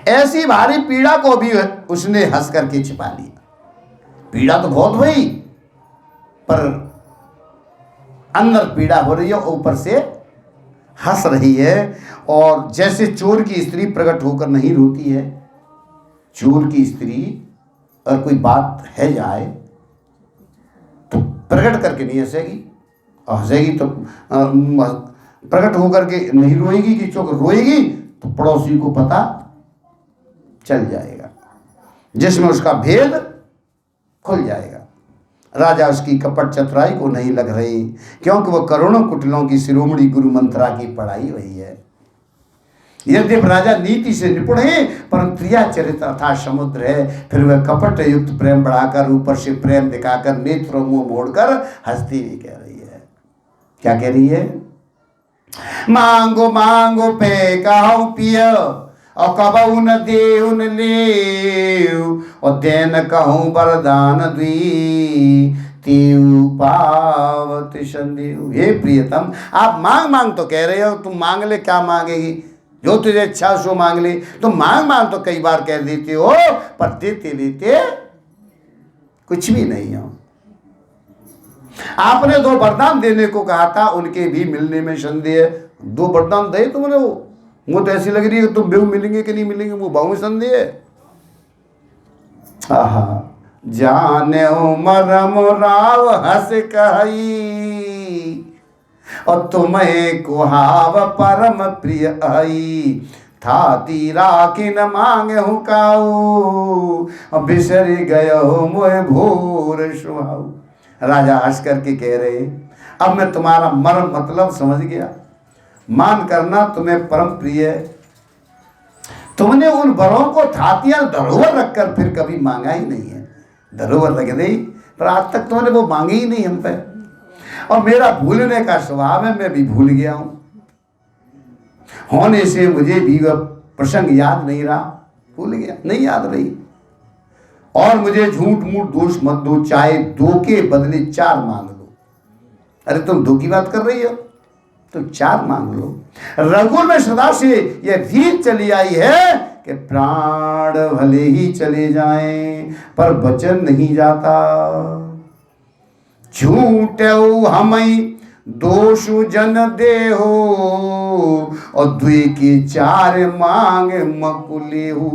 [SPEAKER 1] ऐसी भारी पीड़ा को भी उसने हंस करके छिपा लिया। पीड़ा तो बहुत हुई, पर अंदर पीड़ा हो रही है, ऊपर से हंस रही है। और जैसे चोर की स्त्री प्रकट होकर नहीं रोती है, चोर की स्त्री अगर कोई बात है जाए तो प्रकट करके नहीं हंसेगी, और हंसेगी तो प्रकट होकर के नहीं रोएगी। कि चोर रोएगी तो पड़ोसी को पता चल जाएगा, जिसमें उसका भेद खुल जाएगा। राजा उसकी कपट चतुराई को नहीं लग रही, क्योंकि वह करोड़ों कुटिलों की शिरोमणि गुरु मंत्रा की पढ़ाई हुई है। यद्यपि राजा नीति से निपुण है, परंतु क्रिया चरित्र अथा समुद्र है। फिर वह कपट युक्त प्रेम बढ़ाकर, ऊपर से प्रेम दिखाकर, नेत्रों मुंह मोड़कर हंसती भी कह रही है। क्या कह रही है? मांगो मांगो पे कहो पियो, और कबहु न देउ न लेउ, और देन कहूँ वरदान द्वी, तेउ पावत संदेव। हे प्रियतम, आप मांग मांग तो कह रहे हो, तुम मांग ले, क्या मांगेगी? जो तुझे इच्छा सो मांग ले। तुम मांग मांग तो कई बार कह देते हो, पर देते लेते कुछ भी नहीं हो। आपने 2 वरदान देने को कहा था, उनके भी मिलने में संदेह। 2 वरदान दे तुमने, वो तो ऐसी लग रही है कि तुम बेहू मिलेंगे कि नहीं मिलेंगे, वो बहु संदेह है। जाने मरम राव हंस कही, और तुम्हें कुहाव परम प्रिय आई। था तीरा कि न मांगे हूँ काऊ, और बिसर गयो मोह भोर सुहाऊ। राजा हंस करके कह रहे, अब मैं तुम्हारा मर्म मतलब समझ गया। मान करना तुम्हें परम प्रिय है। तुमने उन वरों को थातियां धरोहर रखकर फिर कभी मांगा ही नहीं है। धरोहर रख दी, पर आज तक तुमने वो मांगी ही नहीं हम पे। और मेरा भूलने का स्वभाव है, मैं भी भूल गया हूं। होने से मुझे भी वह प्रसंग याद नहीं रहा, भूल गया, नहीं याद रही। और मुझे झूठ मूठ दोष मत दो, चाहे 2 के बदले 4 मांग लो। अरे तुम 2 की बात कर रही हो तो 4 मांग लो। रघुर में सदा से यह रीत चली आई है कि प्राण भले ही चले जाएं, पर वचन नहीं जाता। झूठ हमें दोष जन देहो, और 2 के 4 मांग मकुले हो।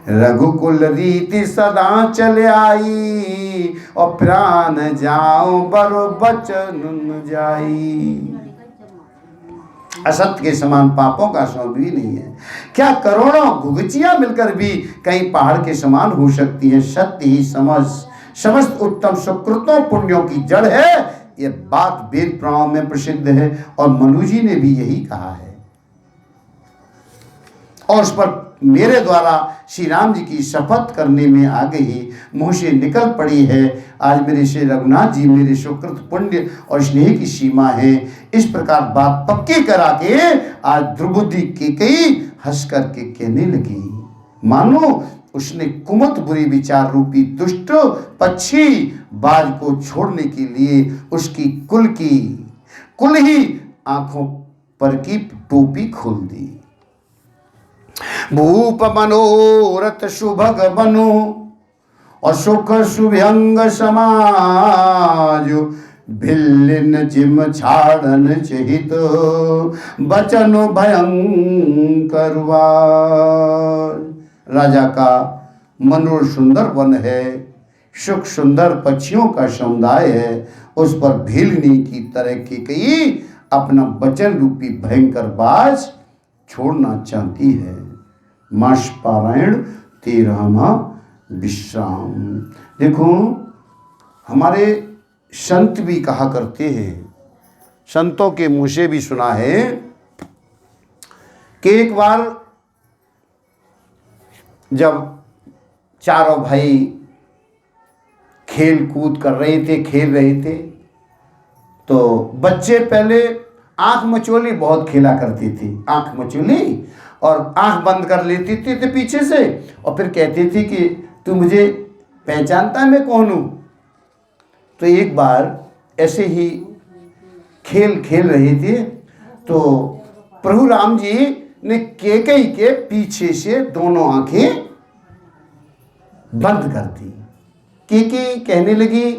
[SPEAKER 1] रघुकुल रीति सदा चले आई, और प्राण जाओ बरो बचन न जाई। असत्य के समान पापों का सम भी नहीं है। क्या करोड़ों गुगचियां मिलकर भी कहीं पहाड़ के समान हो सकती हैं? सत्य ही समस्त उत्तम सुकृतों पुण्यों की जड़ है। यह बात वेद पुराणों में प्रसिद्ध है, और मनु जी ने भी यही कहा है। और उस पर मेरे द्वारा श्री राम जी की शपथ करने में आ गई, मुंह से निकल पड़ी है। आज मेरे श्री रघुनाथ जी मेरे सुकृत पुण्य और स्नेह की सीमा है। इस प्रकार बात पक्की करा के आज द्रुपदी केकई हंस करके कहने लगी, मानो उसने कुमत विचार रूपी दुष्ट पक्षी बाज को छोड़ने के लिए उसकी कुल ही आंखों पर की टोपी खोल दी। भूप मनोरथ शुभग बनो और सुख शुभ्यंग समाज भिल्लिन जिम छाड़न चहित बचन भयंकर राजा का मनोर सुंदर वन है, सुख सुंदर पक्षियों का समुदाय है, उस पर भीलनी की तरह की कई अपना वचन रूपी भयंकर बाज छोड़ना चाहती है। मास पारायण 13वां विश्राम। देखो हमारे संत भी कहा करते हैं, संतों के मुँह से भी सुना है कि एक बार जब चारों भाई खेल कूद कर रहे थे, खेल रहे थे, तो बच्चे पहले आंख मचोली बहुत खेला करती थी, आंख मचोली और आंख बंद कर लेती थी पीछे से, और फिर कहती थी कि तू मुझे पहचानता है मैं कौन हूँ। तो एक बार ऐसे ही खेल खेल रहे थे तो प्रभु राम जी ने कैकेयी के पीछे से दोनों आंखें बंद कर दी। कैकेयी कहने लगी,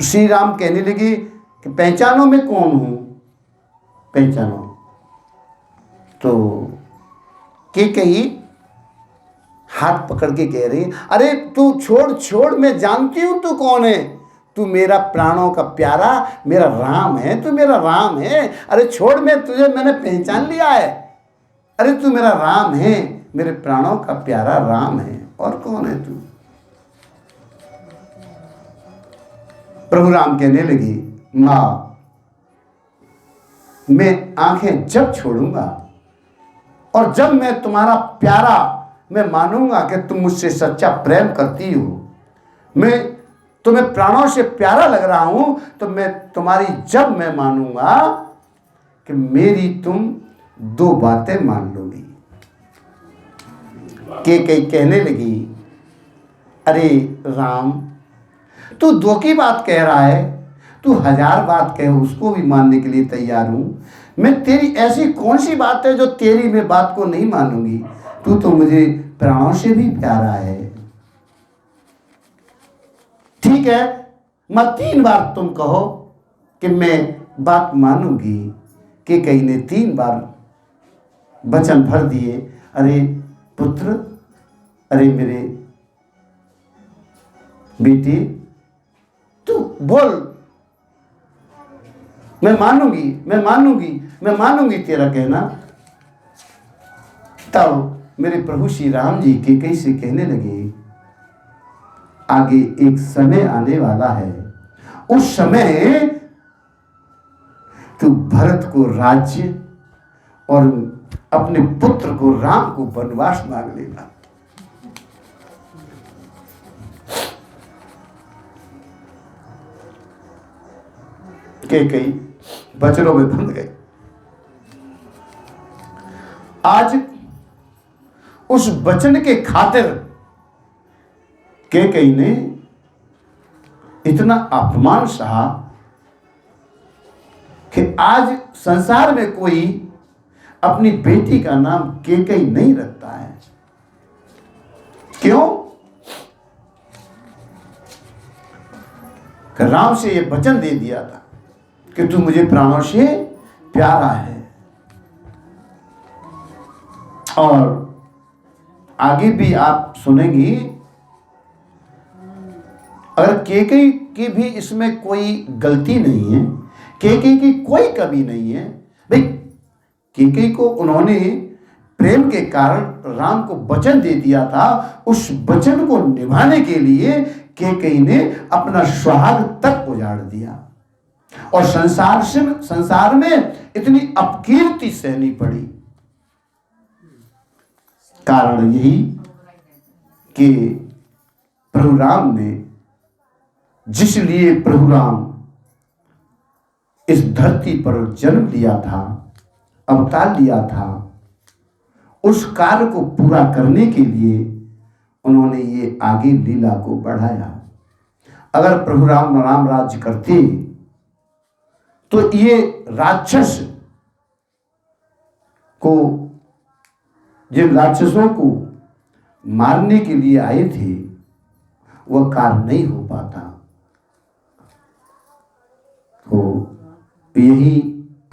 [SPEAKER 1] श्री राम कहने लगे कि पहचानो मैं कौन हूं, पहचानो। तो कैकेयी हाथ पकड़ के कह रही, अरे तू छोड़ छोड़, मैं जानती हूं तू कौन है, तू मेरा प्राणों का प्यारा, मेरा राम है, तू मेरा राम है। अरे छोड़, मैंने पहचान लिया है, अरे तू मेरा राम है, मेरे प्राणों का प्यारा राम है, और कौन है तू। प्रभु राम कहने लगी, मां मैं आंखें जब छोड़ूंगा और जब मैं तुम्हारा प्यारा, मैं मानूंगा कि तुम मुझसे सच्चा प्रेम करती हो, मैं तुम्हें प्राणों से प्यारा लग रहा हूं, तो मैं तुम्हारी जब मैं मानूंगा कि मेरी तुम दो बातें मान लोगी। कैकेयी कहने लगी, अरे राम तू दो की बात कह रहा है, तू 1000 बात कहे उसको भी मानने के लिए तैयार हूं। मैं तेरी ऐसी कौन सी बात है जो तेरी मैं बात को नहीं मानूंगी, तू तो मुझे प्राणों से भी प्यारा है। ठीक है, मैं 3 बार तुम कहो कि मैं बात मानूंगी। कैकेयी ने 3 बार वचन भर दिए, अरे पुत्र, अरे मेरे बेटे, तू बोल, मैं मानूंगी, मैं मानूंगी, मैं मानूंगी तेरा कहना। तब मेरे प्रभु श्री राम जी कैकेयी से कहने लगे, आगे एक समय आने वाला है, उस समय तू भरत को राज्य और अपने पुत्र को राम को वनवास मांग लेगा। कैकेयी वचनों में बंध गए। आज उस वचन के खातिर कैकेयी ने इतना अपमान सहा कि आज संसार में कोई अपनी बेटी का नाम कैकेयी नहीं रखता है। क्यों? कि राम से ये वचन दे दिया था कि तू मुझे प्राणों से प्यारा है। और आगे भी आप सुनेंगी, अगर कैकेयी की भी इसमें कोई गलती नहीं है, कैकेयी की कोई कमी नहीं है। भाई कैकेयी को उन्होंने प्रेम के कारण राम को वचन दे दिया था, उस वचन को निभाने के लिए कैकेयी ने अपना सुहाग तक उजाड़ दिया और संसार में इतनी अपकीर्ति सहनी पड़ी। कारण यही कि प्रभु राम ने, जिस लिए प्रभु राम इस धरती पर जन्म लिया था, अवतार लिया था, उस कार्य को पूरा करने के लिए उन्होंने ये आगे लीला को बढ़ाया। अगर प्रभु राम राज्य करते तो ये राक्षस को, जिन राक्षसों को मारने के लिए आए थे, वह कार्य नहीं हो पाता। तो यही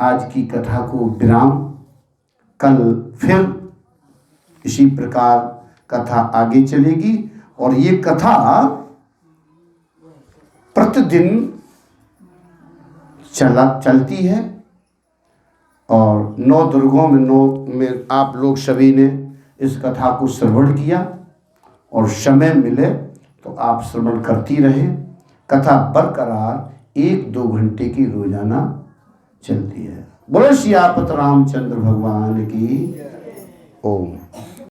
[SPEAKER 1] आज की कथा को विराम। कल फिर इसी प्रकार कथा आगे चलेगी और ये कथा प्रतिदिन चलती है। और 9 दुर्गों में आप लोग सभी ने इस कथा को श्रवण किया और समय मिले तो आप श्रवण करती रहे। कथा बरकरार 1-2 घंटे की रोजाना चलती है। बोलो सियापत रामचंद्र भगवान की। ओम।